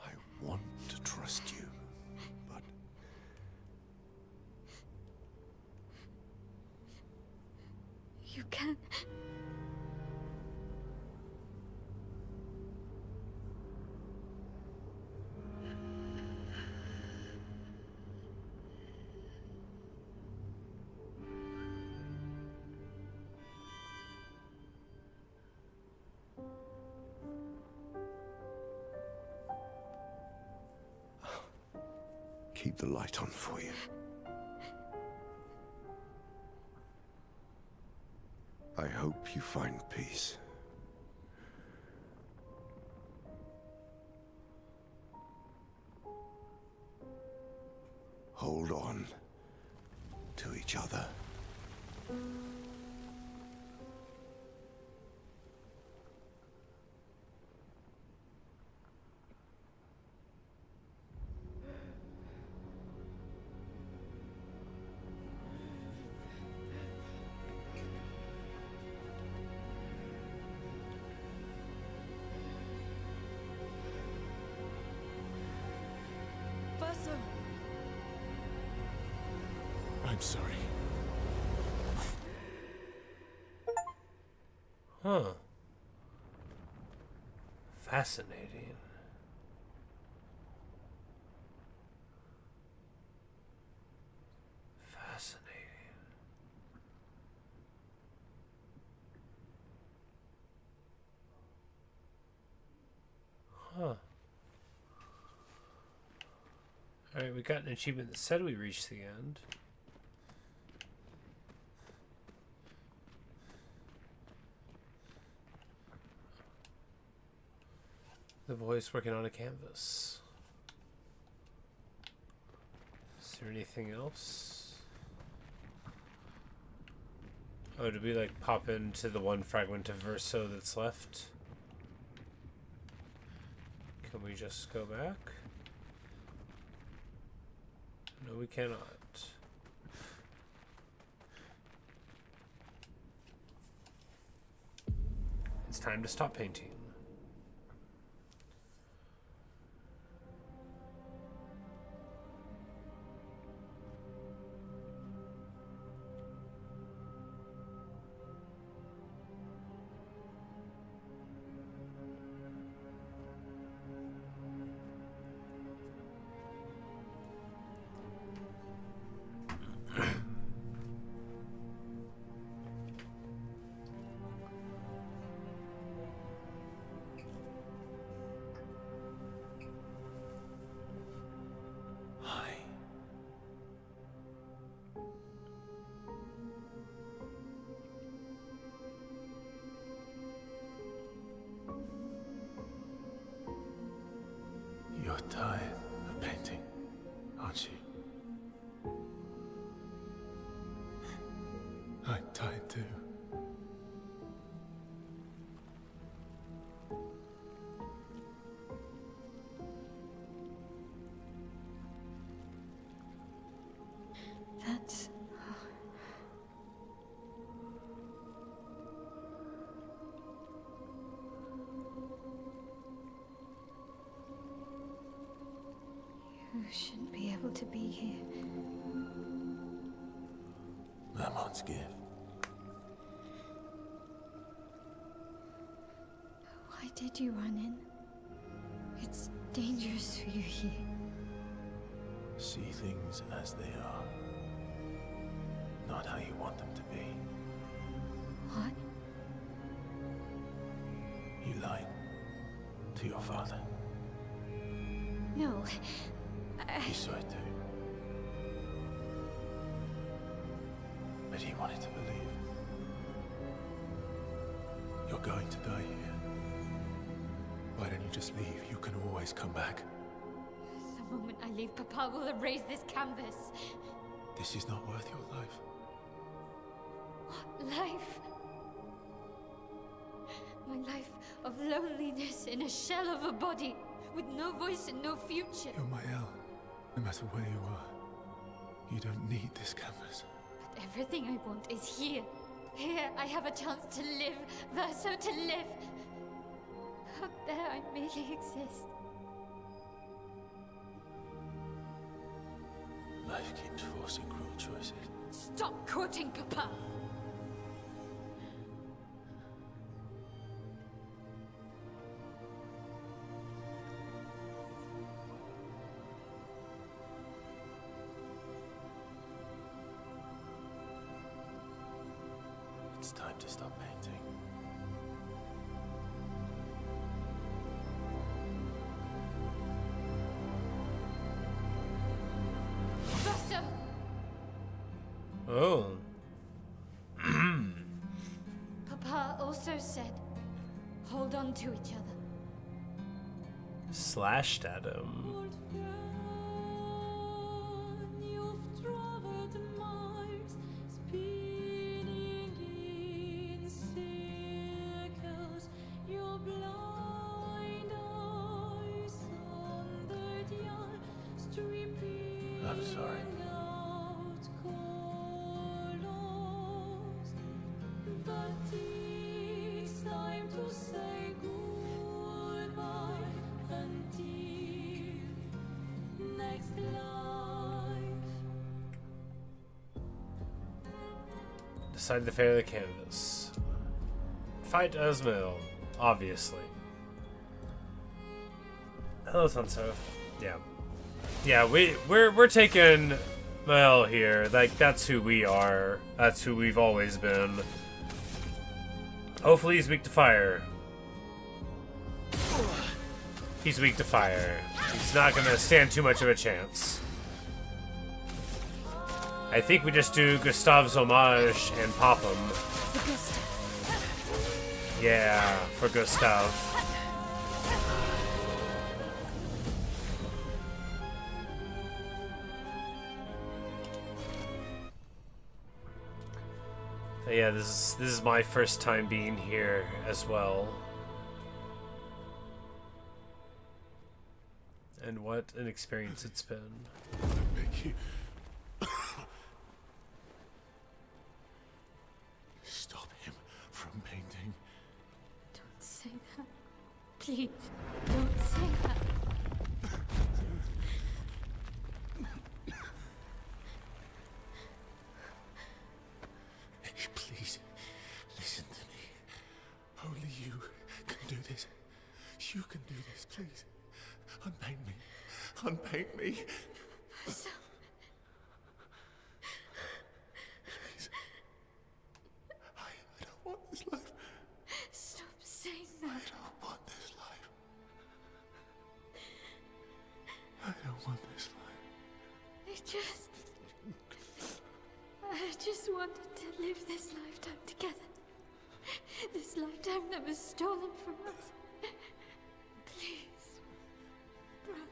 S7: I want to trust you, but
S2: You can.
S7: keep the light on for you. I hope you find peace. Hold on to each other.
S6: Verso!
S5: I'm sorry.
S1: Huh. Fascinating. Fascinating. Huh. Alright, we got an achievement that said we reached the end. The boy's working on a canvas. Is there anything else? Oh, did we like pop into the one fragment of Verso that's left? Can we just go back? No, we cannot. It's time to stop painting.
S5: tired of painting, aren't you? I'm tired too.
S2: That's... You shouldn't be able to be here.
S5: Mamon's gift.
S2: Why did you run in? It's dangerous for you here.
S5: See things as they are. Not how you want them to be.
S2: What?
S5: You lied to your father.
S2: No.
S5: He saw it too. But he wanted to believe. You're going to die here. Why don't you just leave? You can always come back.
S2: The moment I leave, Papa will erase this canvas.
S5: This is not worth your life.
S2: What life? My life of loneliness in a shell of a body, with no voice and no future.
S5: You're my Elle. No matter where you are, you don't need this canvas.
S2: But everything I want is here. Here I have a chance to live, Verso to live. Out there I merely exist.
S5: Life keeps forcing cruel choices.
S2: Stop quoting Papa!
S5: It's time to stop painting.
S2: Verso!
S1: Oh.
S2: Papa also said, hold on to each other.
S1: Slashed at him.
S8: You've traveled miles, spinning in circles. Your blind eyes on the dial, stripping
S5: I'm sorry.
S8: out colors. But it's time to say goodbye until next life.
S1: Decide the fate of the canvas. Fight Esmail, obviously. Hello, Sunso. Yeah. Yeah, we're taking Mel here. Like, that's who we are. That's who we've always been. Hopefully he's weak to fire. He's weak to fire. He's not gonna stand too much of a chance. I think we just do Gustave's homage and pop him. Yeah, for Gustave. So yeah, this is my first time being here as well. And what an experience it's been.
S5: Thank you. Stop him from painting.
S2: Don't say that. Please, don't say that.
S5: Please, listen to me. Only you can do this. You can do this, please. Unpaint me. Unpaint me.
S2: So,
S5: Please. I don't want this life.
S2: stop saying
S5: I
S2: that.
S5: don't want this life. I don't want this life.
S2: I just wanted to live this lifetime together. This lifetime that was stolen from us. Please, Brad.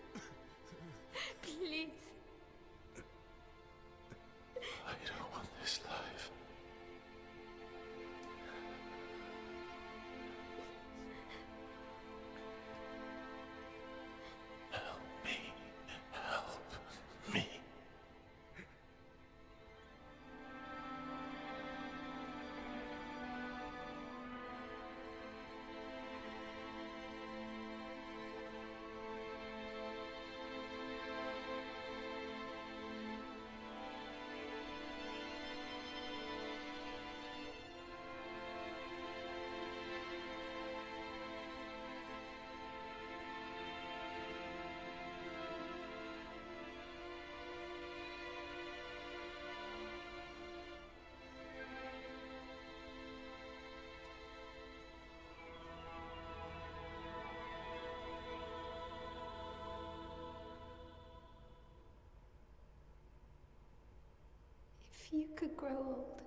S2: could grow old,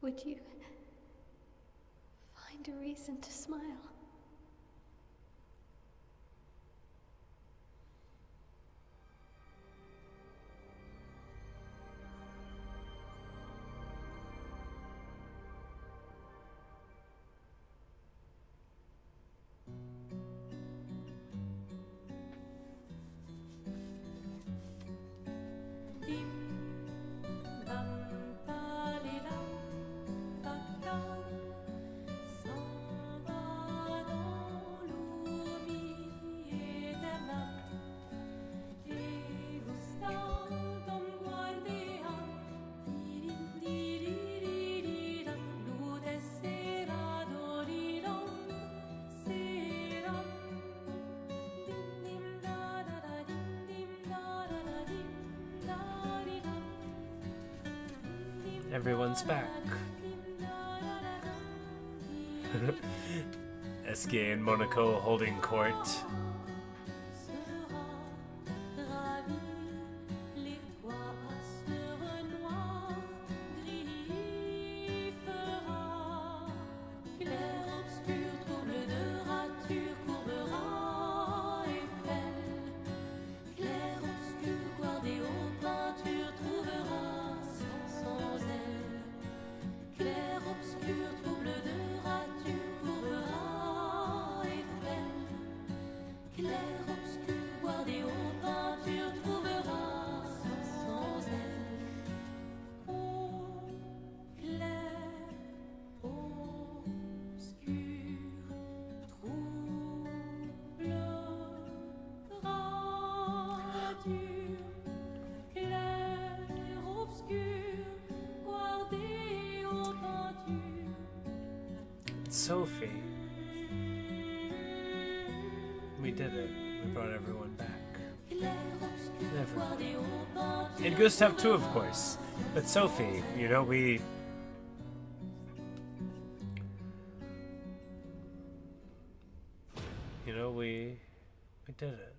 S2: would you find a reason to smile?
S1: Everyone's back. Esquire and Monaco holding court. Sophie. We did it. We brought everyone back. Everyone. And Gustav too, of course. But Sophie, you know, we did it.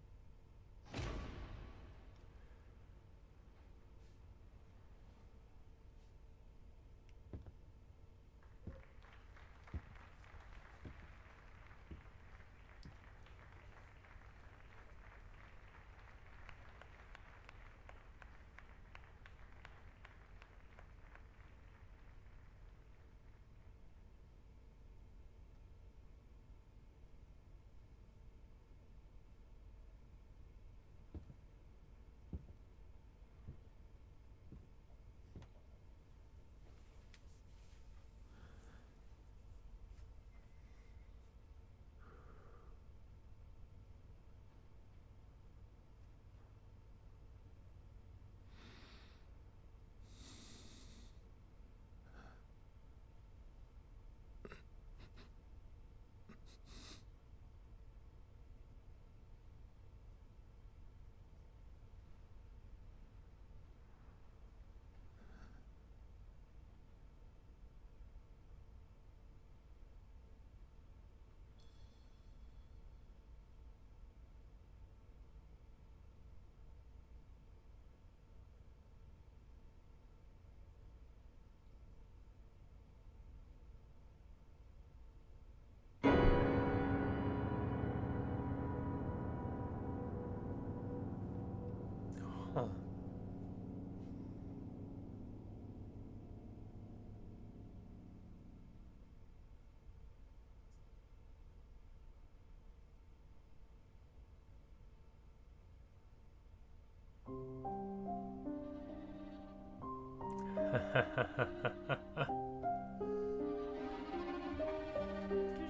S1: Huh.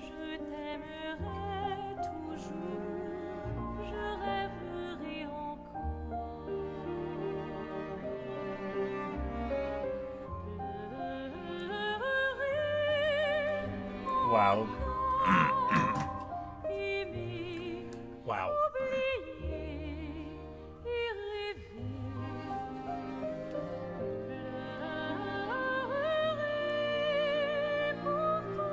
S8: Je t'aimerai toujours, je rêverai encore. Pleurerai
S1: Wow.
S8: aimer,
S1: Wow.
S8: oublier et rêver. Pleurerai pour toi.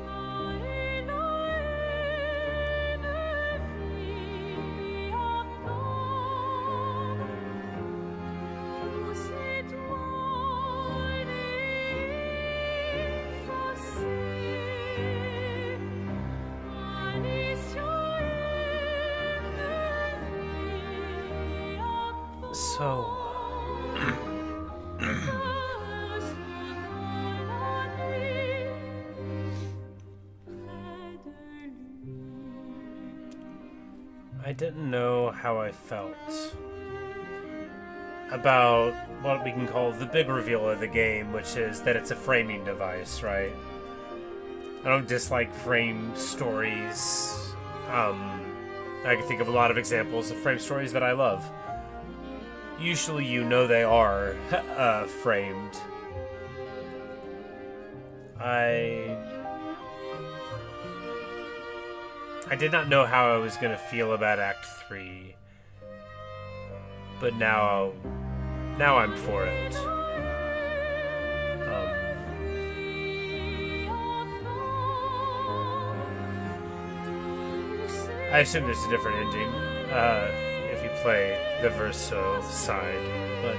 S8: Nae, nae,
S1: So, I didn't know how I felt about what we can call the big reveal of the game, which is that it's a framing device, right? I don't dislike frame stories. I can think of a lot of examples of frame stories that I love. Usually you know they are framed. I did not know how I was going to feel about Act 3. But now I'm for it. I assume there's a different ending if you play the verso side, but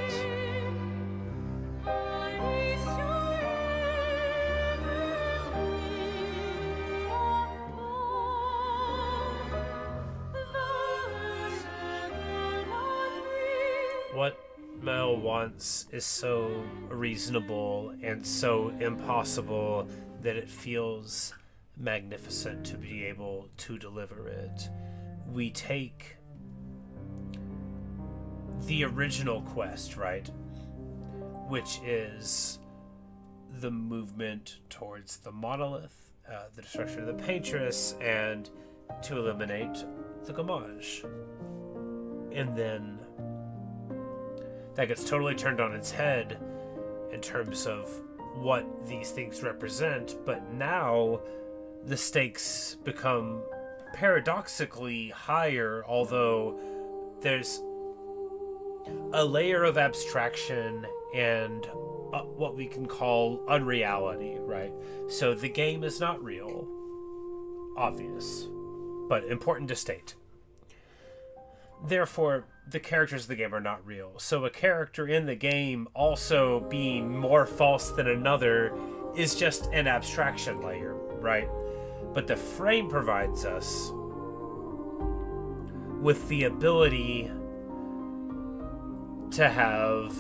S1: what Mel wants is so reasonable and so impossible that it feels magnificent to be able to deliver it. We take the original quest, right? Which is the movement towards the monolith, the destruction of the Paintress, and to eliminate the Gamage. And then that gets totally turned on its head in terms of what these things represent, but now the stakes become paradoxically higher, although there's a layer of abstraction and what we can call unreality, right? So the game is not real, obvious, but important to state. Therefore, the characters of the game are not real. So a character in the game also being more false than another is just an abstraction layer, right? But the frame provides us with the ability to have,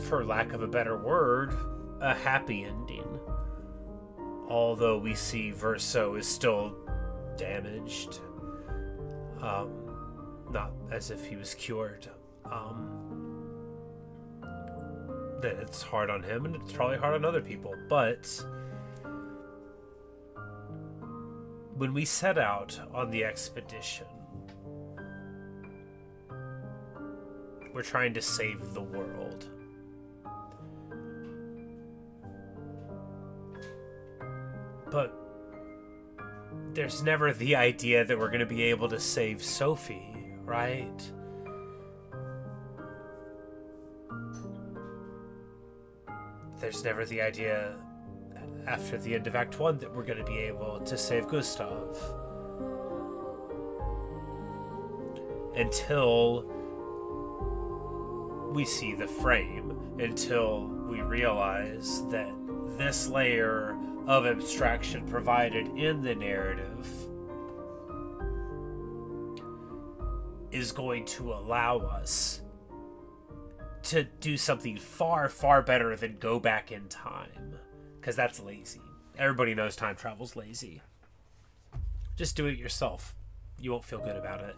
S1: for lack of a better word, a happy ending. Although we see Verso is still damaged. Not as if he was cured. That it's hard on him, and it's probably hard on other people, but when we set out on the expedition, we're trying to save the world. But there's never the idea that we're going to be able to save Sophie, right? There's never the idea after the end of Act 1 that we're going to be able to save Gustav. Until we see the frame, until we realize that this layer of abstraction provided in the narrative is going to allow us to do something far, far better than go back in time. Because that's lazy. Everybody knows time travel's lazy. Just do it yourself. You won't feel good about it.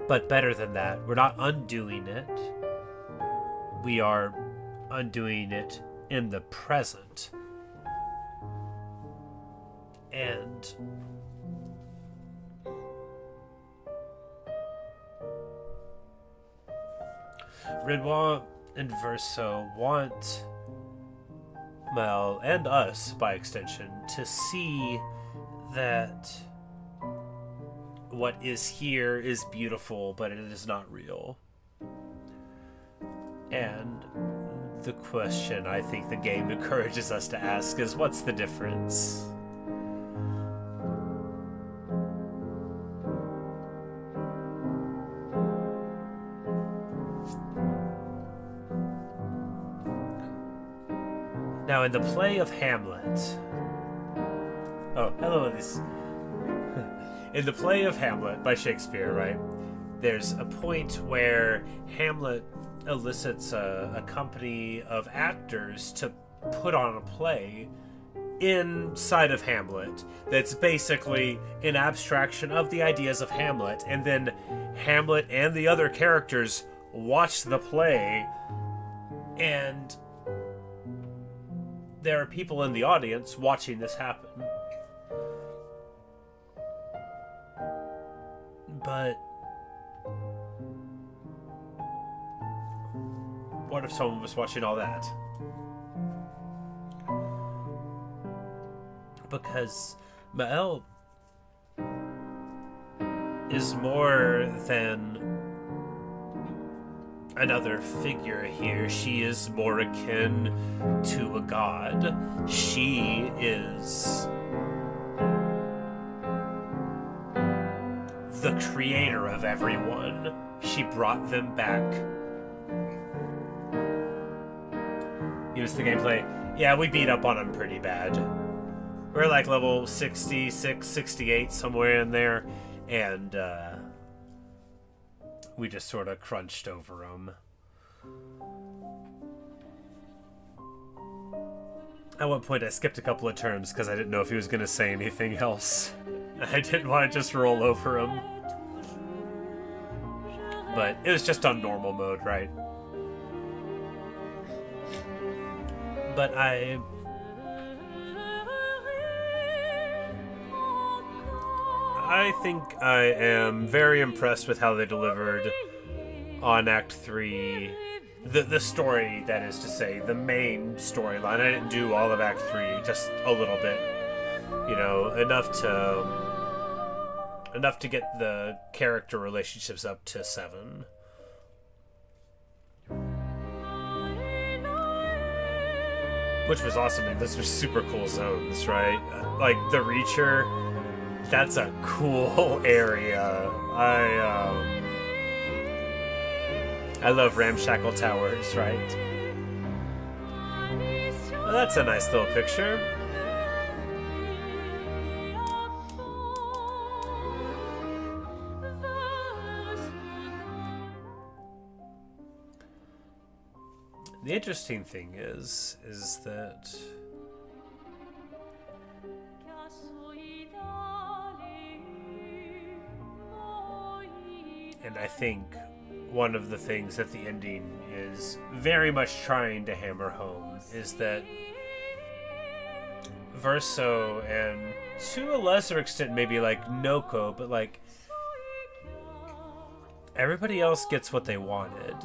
S1: But better than that, we're not undoing it. We are undoing it in the present. And Renoir and Verso want Mel, and us by extension, to see that what is here is beautiful, but it is not real. And the question I think the game encourages us to ask is, what's the difference? Now, in the play of Hamlet... Oh, hello, Elise. in the play of Hamlet by Shakespeare, right? There's a point where Hamlet elicits a company of actors to put on a play inside of Hamlet that's basically an abstraction of the ideas of Hamlet, and then Hamlet and the other characters watch the play, and there are people in the audience watching this happen. But what if someone was watching all that? Because Mael is more than another figure here. She is more akin to a god. She is the creator of everyone. She brought them back. Use the gameplay. Yeah, we beat up on them pretty bad. We're like level 66, 68, somewhere in there. And we just sort of crunched over them. At one point I skipped a couple of turns because I didn't know if he was going to say anything else. I didn't want to just roll over him. But it was just on normal mode, right? But I think I am very impressed with how they delivered on Act 3. The story, that is to say, the main storyline. I didn't do all of Act 3, just a little bit. You know, enough to get the character relationships up to 7. Which was awesome. I mean, those were super cool zones, right? Like the Reacher, that's a cool area. I love ramshackle towers, right? Well, that's a nice little picture. The interesting thing is that and I think one of the things that the ending is very much trying to hammer home is that Verso, and to a lesser extent maybe like Noko, but like everybody else gets what they wanted.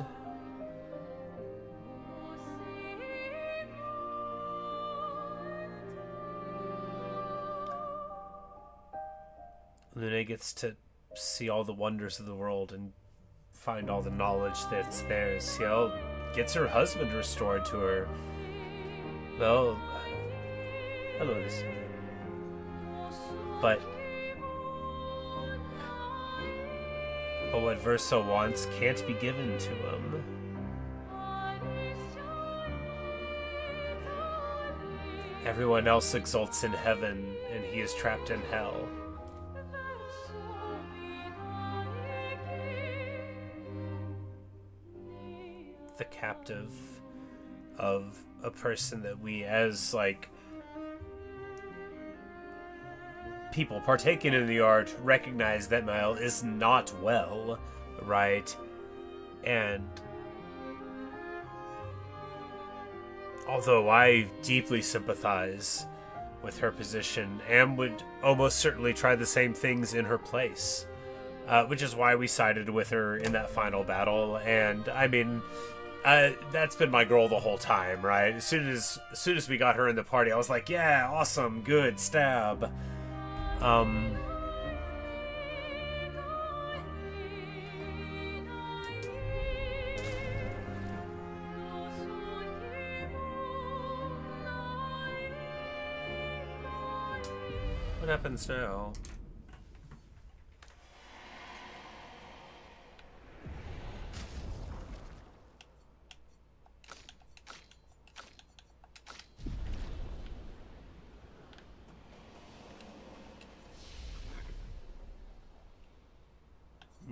S1: Lune gets to see all the wonders of the world and find all the knowledge that's there. Ciel gets her husband restored to her. Well, hello, this. But what Verso wants can't be given to him. Everyone else exalts in heaven, and he is trapped in hell. The captive of a person that we, as like people partaking in the art, recognize that Mael is not well, right? And although I deeply sympathize with her position and would almost certainly try the same things in her place, which is why we sided with her in that final battle. And I mean, that's been my goal the whole time, right? As soon as we got her in the party, I was like, yeah, awesome, good, stab. What happens now?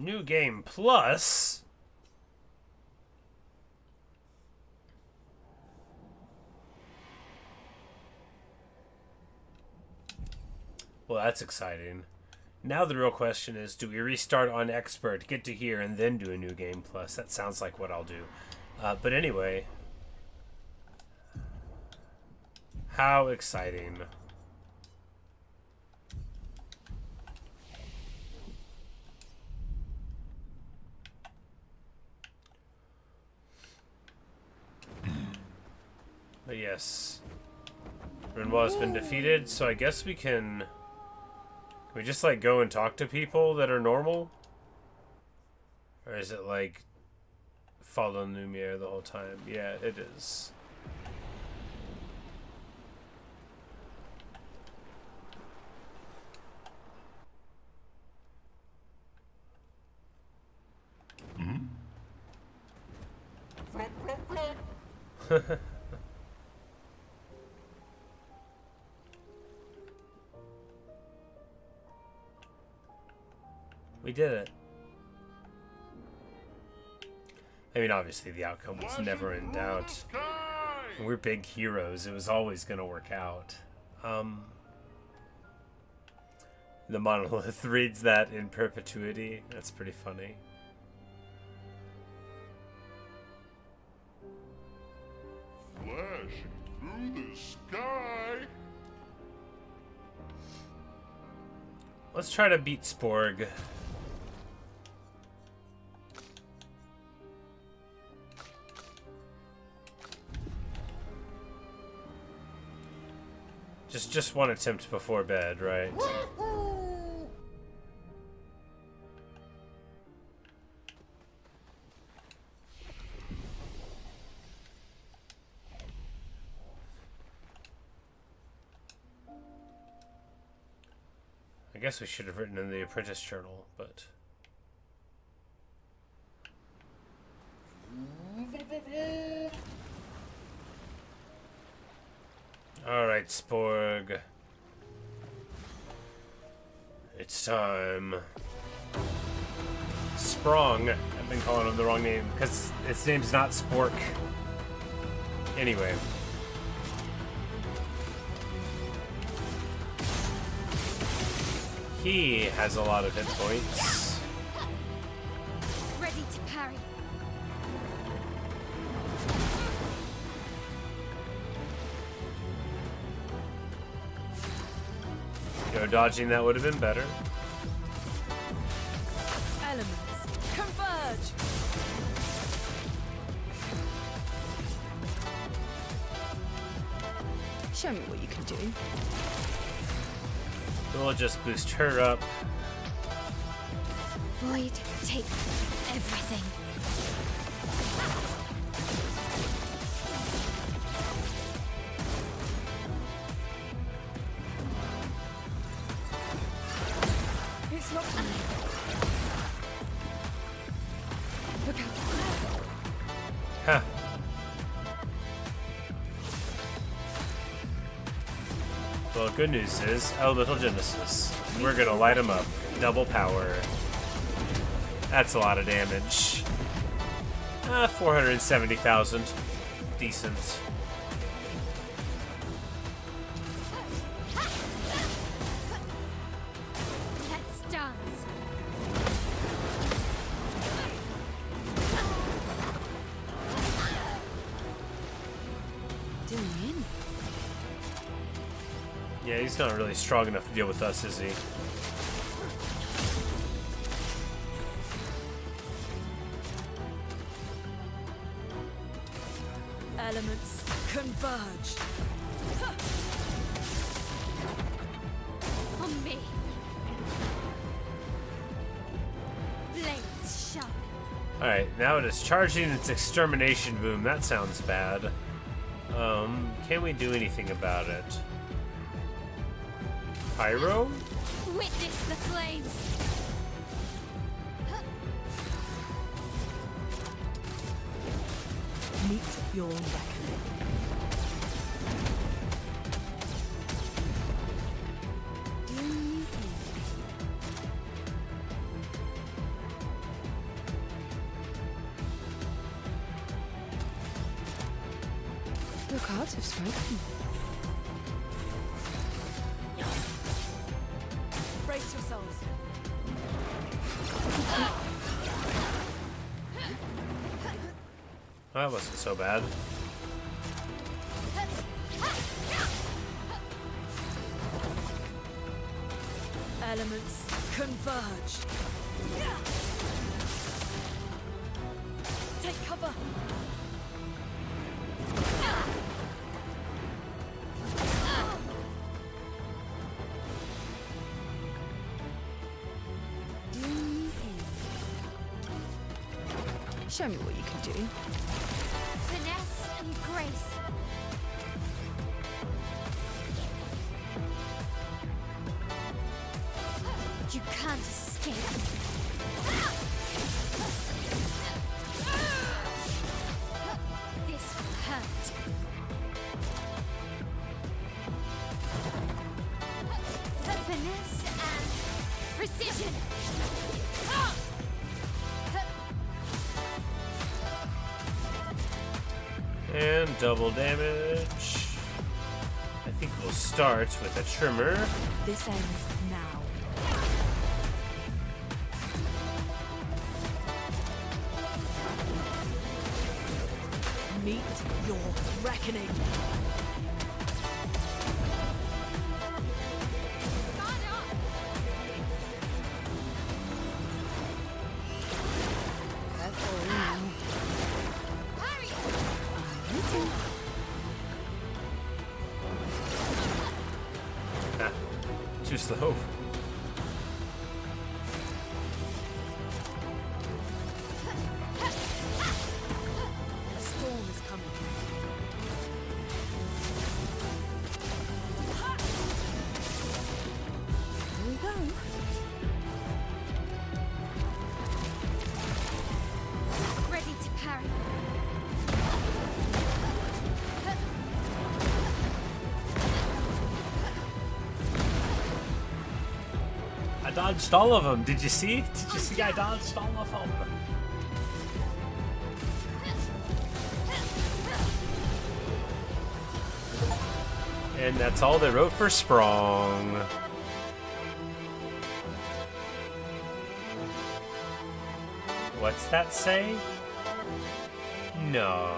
S1: New game plus. Well, that's exciting. Now the real question is, do we restart on expert, get to here, and then do a new game plus? That sounds like what I'll do. But anyway, how exciting. But yes, Renoir has been defeated, so I guess we can we just like go and talk to people that are normal? Or is it like follow Lumiere the whole time? Yeah, it is. We did it. I mean, obviously the outcome was never in doubt. We're big heroes. It was always going to work out. The monolith reads that in perpetuity. That's pretty funny.
S5: Flashing through the sky.
S1: Let's try to beat Sporg. Just one attempt before bed, right? I guess we should have written in the apprentice journal, but... Alright, Sporg. It's time. Sprong. I've been calling him the wrong name because its name's not Spork. Anyway. He has a lot of hit points.
S2: Ready to parry.
S1: No dodging, that would have been better.
S6: Elements converge. Show me what you can do.
S1: We'll just boost her up.
S2: Void, take everything.
S6: It's not me. Look out.
S1: Huh. Well, good news is, Elemental Genesis. We're gonna light him up. Double power. That's a lot of damage. 470,000. Decent.
S2: Let's dance.
S6: Doing in.
S1: Yeah, he's not really strong enough to deal with us, is he?
S6: Elements converge.
S2: On me. Blades sharp.
S1: Alright, now it is charging its extermination boom. That sounds bad. Can we do anything about it? Pyro?
S2: Witness the flames.
S6: Meet your reckoning.
S4: cards have spoken.
S6: Brace yourselves.
S1: That wasn't so bad.
S6: Elements converge. Take cover.
S4: Show me what you can do.
S2: Finesse and grace. You can't escape. This will hurt. Finesse and precision.
S1: And double damage. I think we'll start with a trimmer.
S6: This ends now. Meet your reckoning.
S4: Careful now.
S1: Ah, too slow.
S6: A storm is coming.
S4: Here we go.
S2: Ready to parry.
S1: I dodged all of them. Did you see? Did you see? I dodged all of them. And that's all they wrote for Sprong. What's that say? No.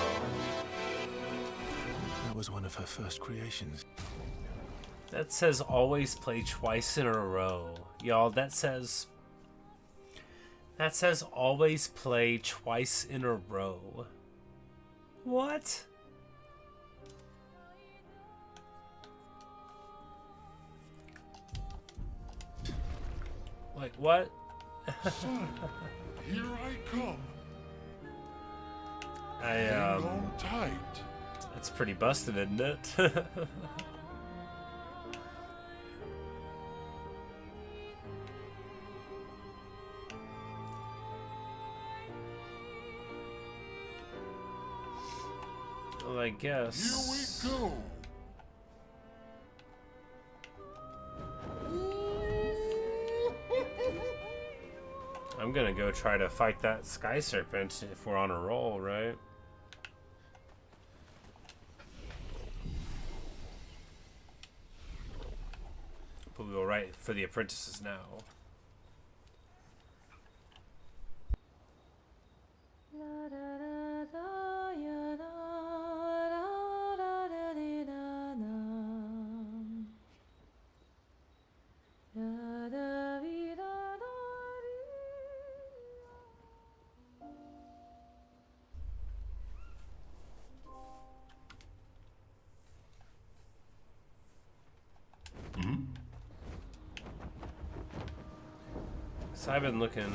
S5: That was one of her first creations.
S1: That says always play twice in a row. Y'all, that says always play twice in a row. What? Like what?
S5: Son, here I come.
S1: I
S5: on tight.
S1: That's pretty busted, isn't it? Well, I guess.
S5: Here we go.
S1: I'm gonna go try to fight that sky serpent if we're on a roll, right? But we will write for the apprentices now. So I've been looking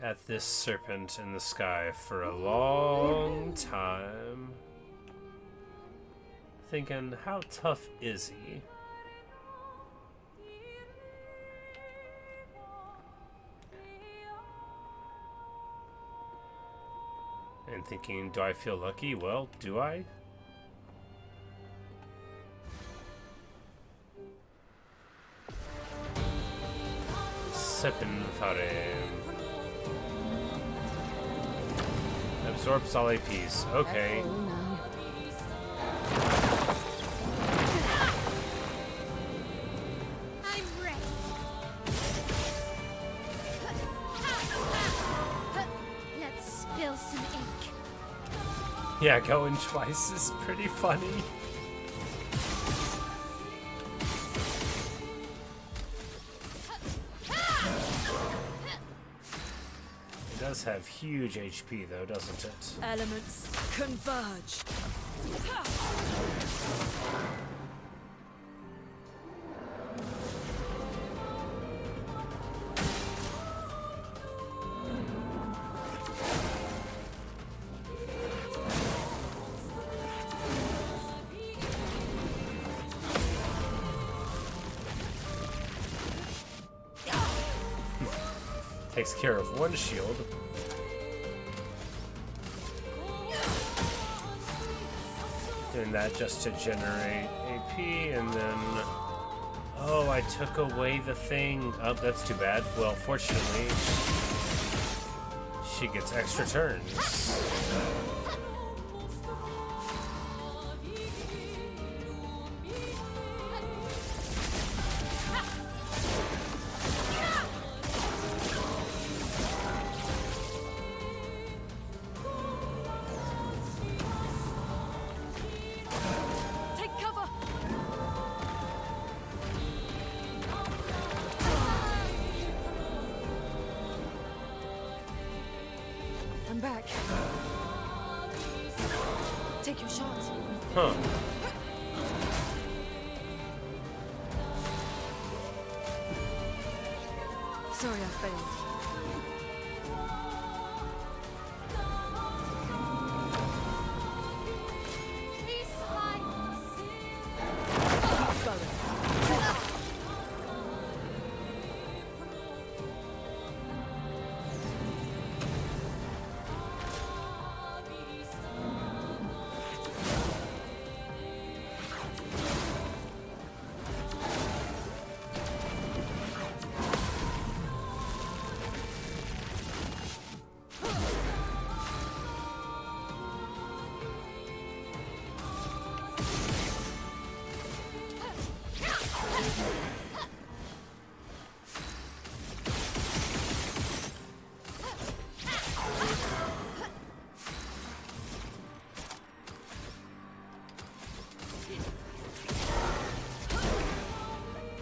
S1: at this serpent in the sky for a long time, thinking, how tough is he? And thinking, do I feel lucky? Well, do I? Serpenphare. Absorbs all APs. Okay.
S4: Careful now.
S2: I'm ready. Let's spill some ink.
S1: Yeah, going twice is pretty funny. It does have huge HP though, doesn't it?
S6: Elements converge.
S1: Takes care of one shield. Doing that just to generate AP, and then... Oh, I took away the thing. Oh, that's too bad. Well, fortunately, she gets extra turns.
S6: Take cover. I'm back. Take your shot.
S1: Huh.
S6: Sorry, I failed.
S2: Please hide.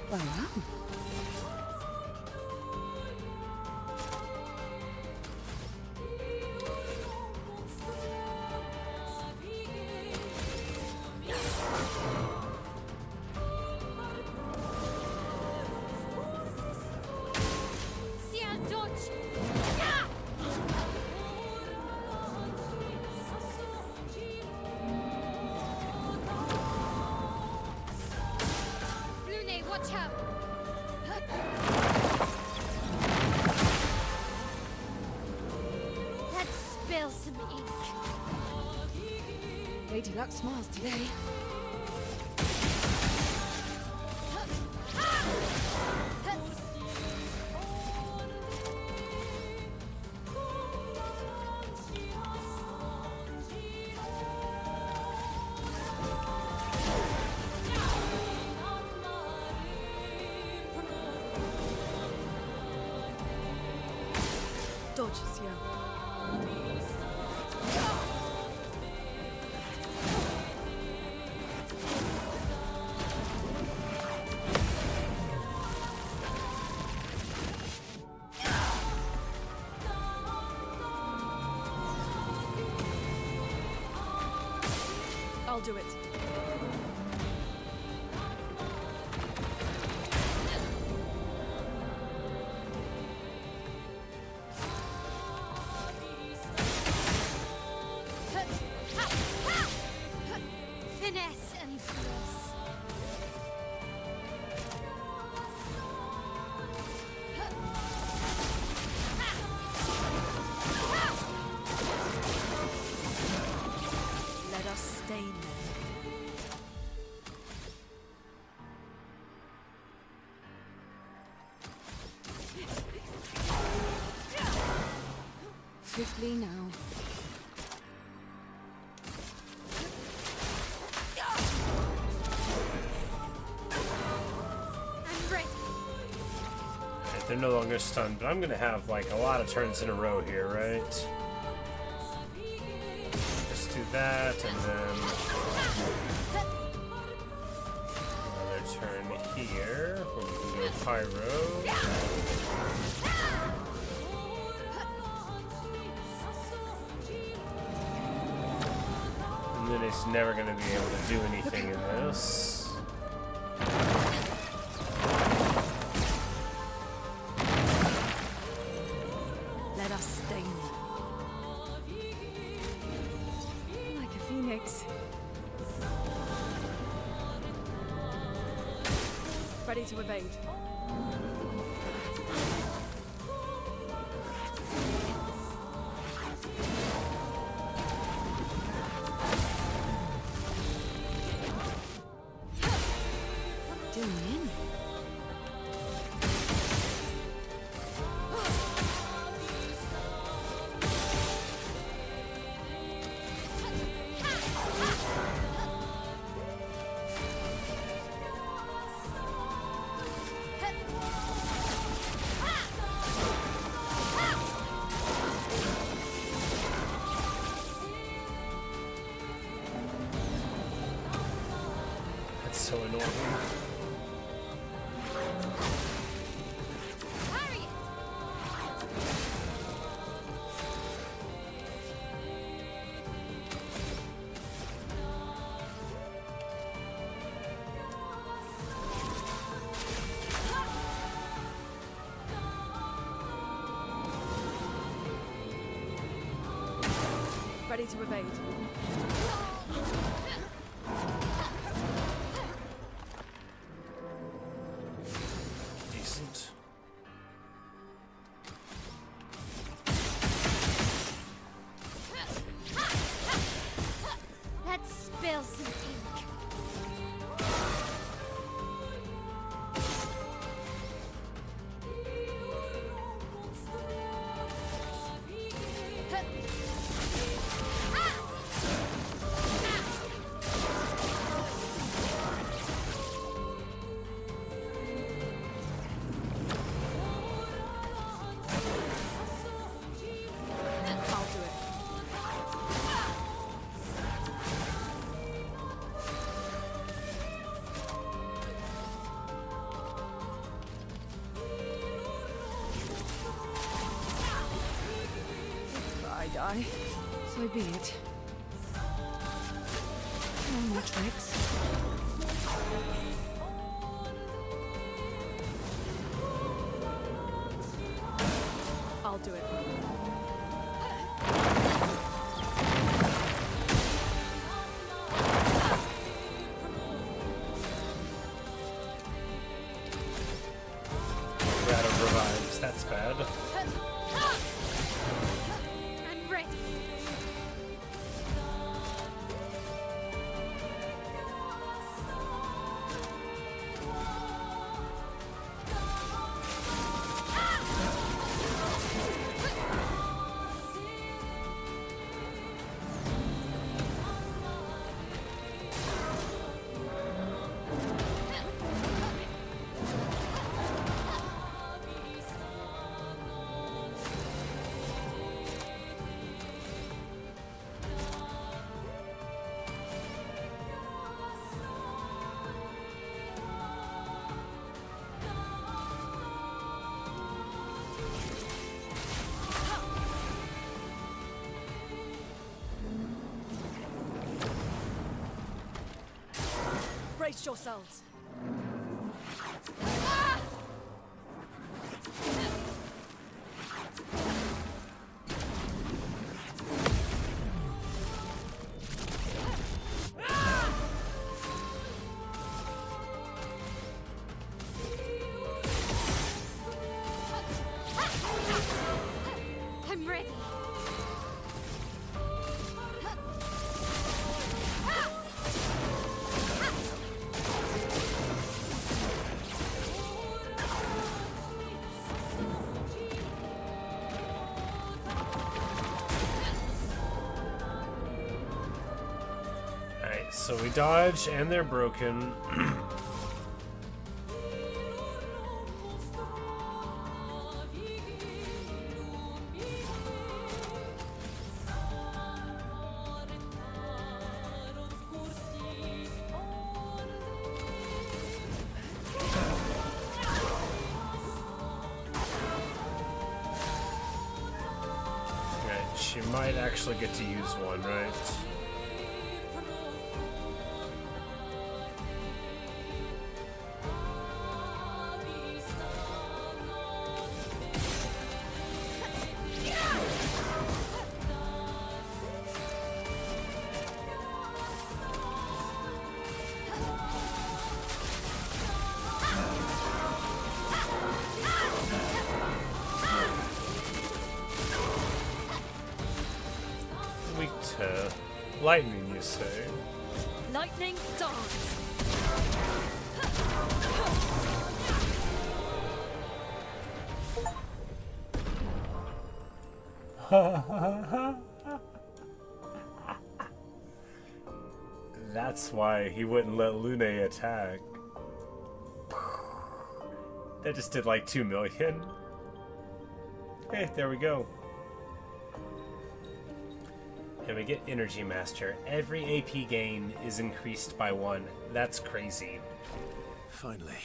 S4: Well, well.
S2: See, I'll dodge. Lune, watch out. Let's spill some ink.
S6: Lady Luck smiles today. Dodge, Ciel. I'll do it.
S2: Finesse and grace.
S6: Let us stain them.
S4: Swiftly now.
S1: They're no longer stunned, but I'm gonna have like a lot of turns in a row here, right? Just do that, and then another turn here, where we can go pyro. And then it's never gonna be able to do anything in this.
S6: Let us stain you. Like a phoenix. Ready to evade. Doing in.
S1: That's so annoying.
S6: Ready to evade.
S1: Decent.
S2: Let's spill some ink.
S6: I'll do it. If I die, so be it. No more tricks. I'll do it.
S1: We're out of revives. That's bad.
S2: I'm ready.
S6: Brace yourselves.
S2: I'm ready.
S1: Alright, so we dodge and they're broken. We might actually get to use one, right? Weak to lightning, you say?
S8: Lightning dance.
S1: That's why he wouldn't let Lune attack. That just did like 2 million. Hey, there we go. And we get Energy Master. Every AP gain is increased by 1. That's crazy.
S5: Finally,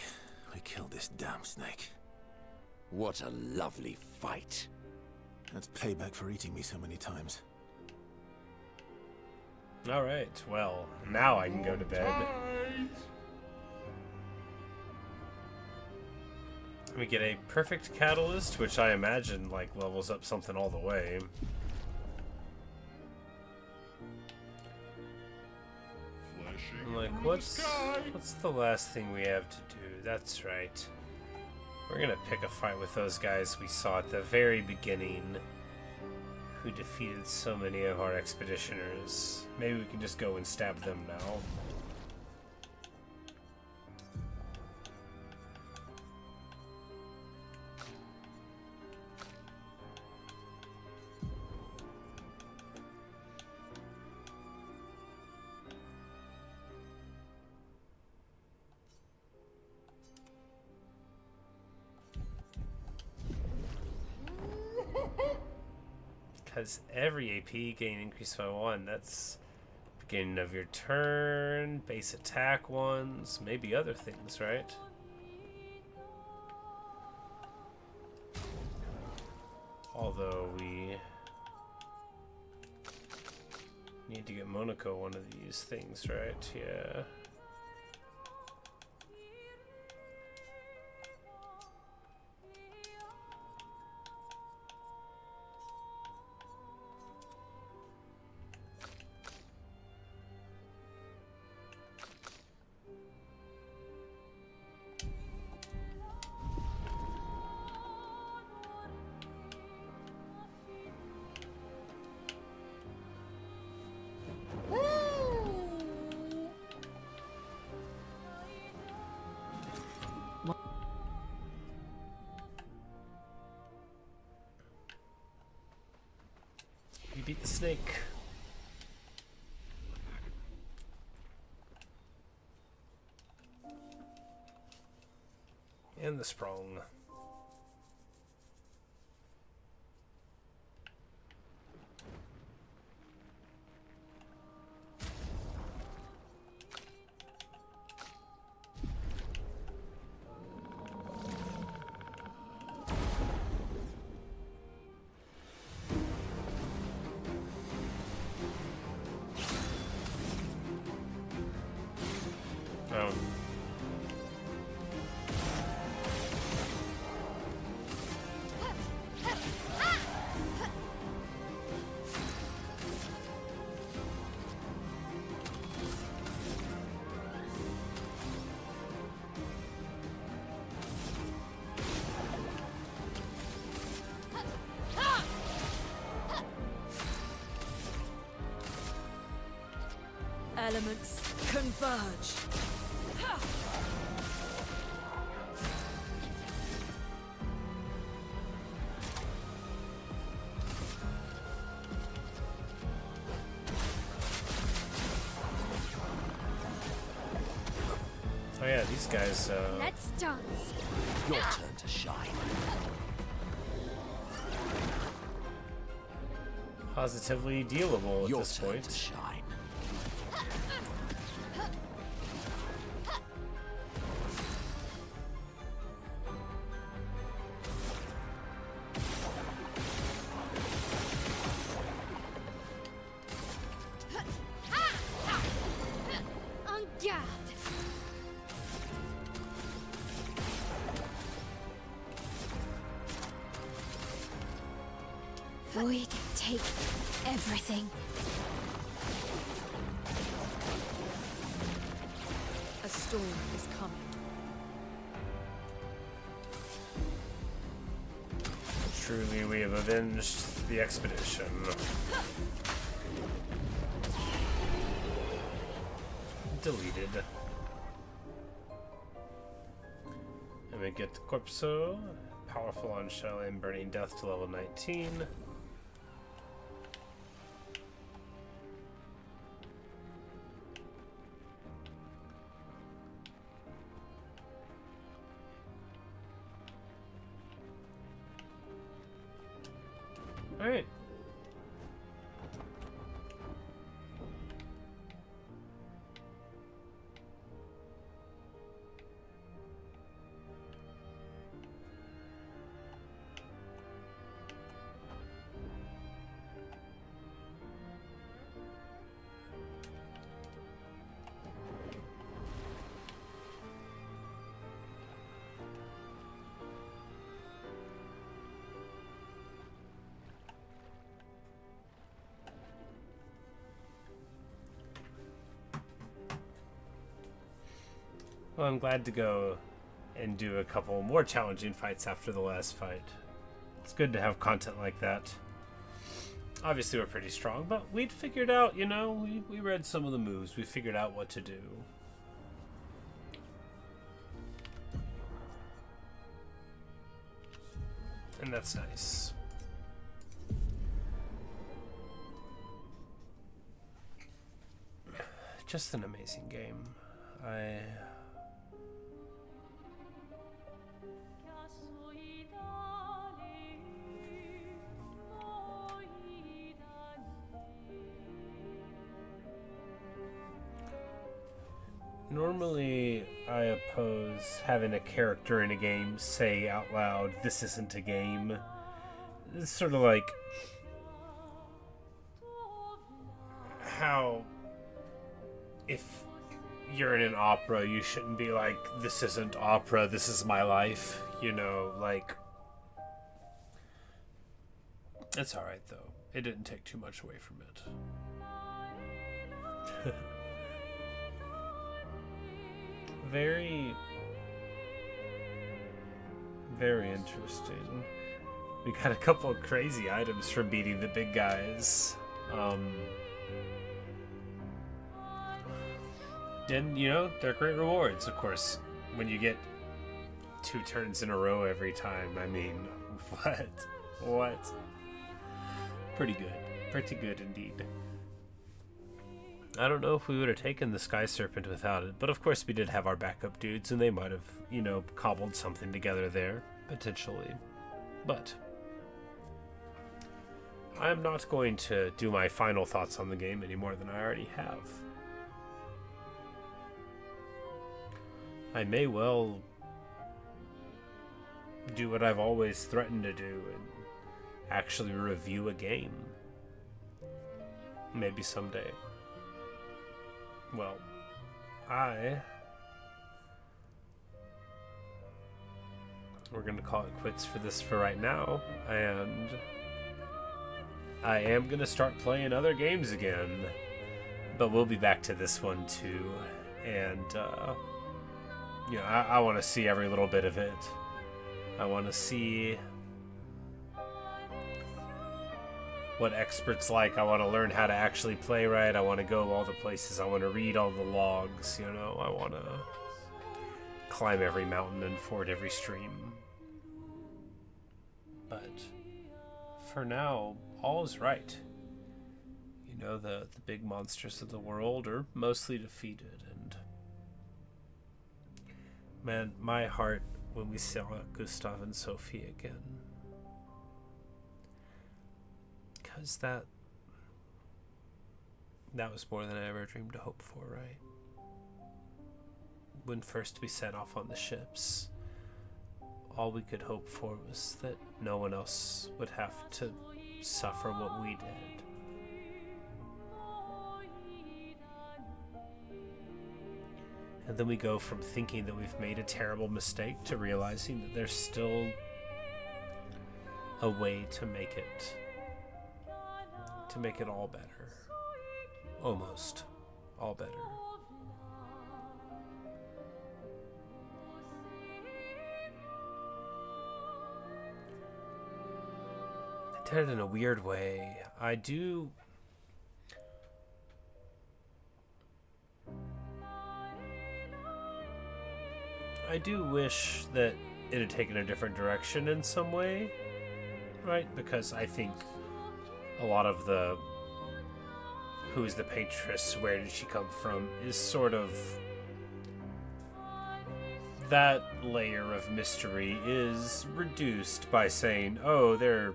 S5: we killed this damn snake.
S3: What a lovely fight.
S5: That's payback for eating me so many times.
S1: Alright, well, now I can go to bed. We get a perfect catalyst, which I imagine like levels up something all the way. I'm like, what's the last thing we have to do? That's right. We're gonna pick a fight with those guys we saw at the very beginning, who defeated so many of our expeditioners. Maybe we can just go and stab them now. Because every AP gain increased by 1. That's beginning of your turn, base attack ones, maybe other things, right? Although we need to get Monaco one of these things, right? Yeah. You beat the snake. And the Sprong. Oh.
S6: Elements converge.
S1: Oh yeah, these guys,
S2: Let's dance.
S3: Your turn to shine.
S1: positively dealable at
S3: Your
S1: this
S3: turn
S1: point.
S3: to shine.
S2: void take everything.
S6: A storm is coming.
S1: Truly, we have avenged the expedition. Deleted. And we get the Corpso, powerful on shell and burning death to level 19. Alright. Well, I'm glad to go and do a couple more challenging fights after the last fight. It's good to have content like that. Obviously, we're pretty strong, but we'd figured out, you know, we read some of the moves. We figured out what to do. And that's nice. Just an amazing game. Normally, I oppose having a character in a game say out loud, "This isn't a game." It's sort of like how if you're in an opera, you shouldn't be like, "This isn't opera, this is my life." You know, like... It's alright, though. It didn't take too much away from it. Very interesting. We got a couple of crazy items from beating the big guys. And, you know, they're great rewards, of course. When you get 2 turns in a row every time, I mean, what? Pretty good. Pretty good indeed. I don't know if we would have taken the Sky Serpent without it, but of course we did have our backup dudes, and they might have, you know, cobbled something together there, potentially. But I'm not going to do my final thoughts on the game any more than I already have. I may well do what I've always threatened to do and actually review a game. Maybe someday. Well, we're going to call it quits for this for right now, and I am going to start playing other games again, but we'll be back to this one too, and you know, I want to see every little bit of it. I want to see what experts like. I want to learn how to actually play right. I want to go all the places. I want to read all the logs, you know. I want to climb every mountain and ford every stream. But for now, all is right. You know, the big monsters of the world are mostly defeated, and man, my heart when we saw Gustav and Sophie again. Because that was more than I ever dreamed to hope for, right? When first we set off on the ships, all we could hope for was that no one else would have to suffer what we did. And then we go from thinking that we've made a terrible mistake to realizing that there's still a way to make it to make it all better. Almost all better. They did it in a weird way. I do wish that it had taken a different direction in some way, right? Because I think a lot of the who is the paintress, where did she come from, is sort of that layer of mystery is reduced by saying, oh, they're,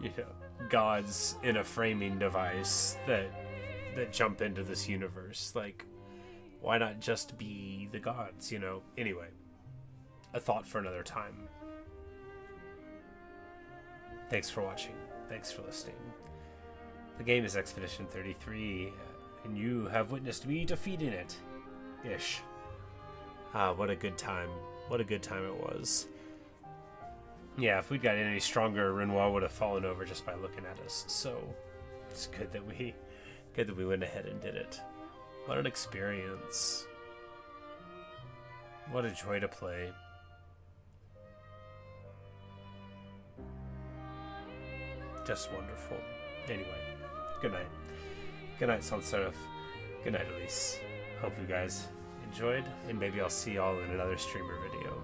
S1: you know, gods in a framing device that jump into this universe. Like, why not just be the gods, you know? Anyway, a thought for another time. Thanks for watching. Thanks for listening. The game is Expedition 33, and you have witnessed me defeating it. Ish. Ah, what a good time. What a good time it was. Yeah, if we'd got any stronger, Renoir would have fallen over just by looking at us. So, it's good that we went ahead and did it. What an experience. What a joy to play. Just wonderful. Anyway, good night. Good night, Sans Serif. Good night, Elise. Hope you guys enjoyed, and maybe I'll see y'all in another streamer video.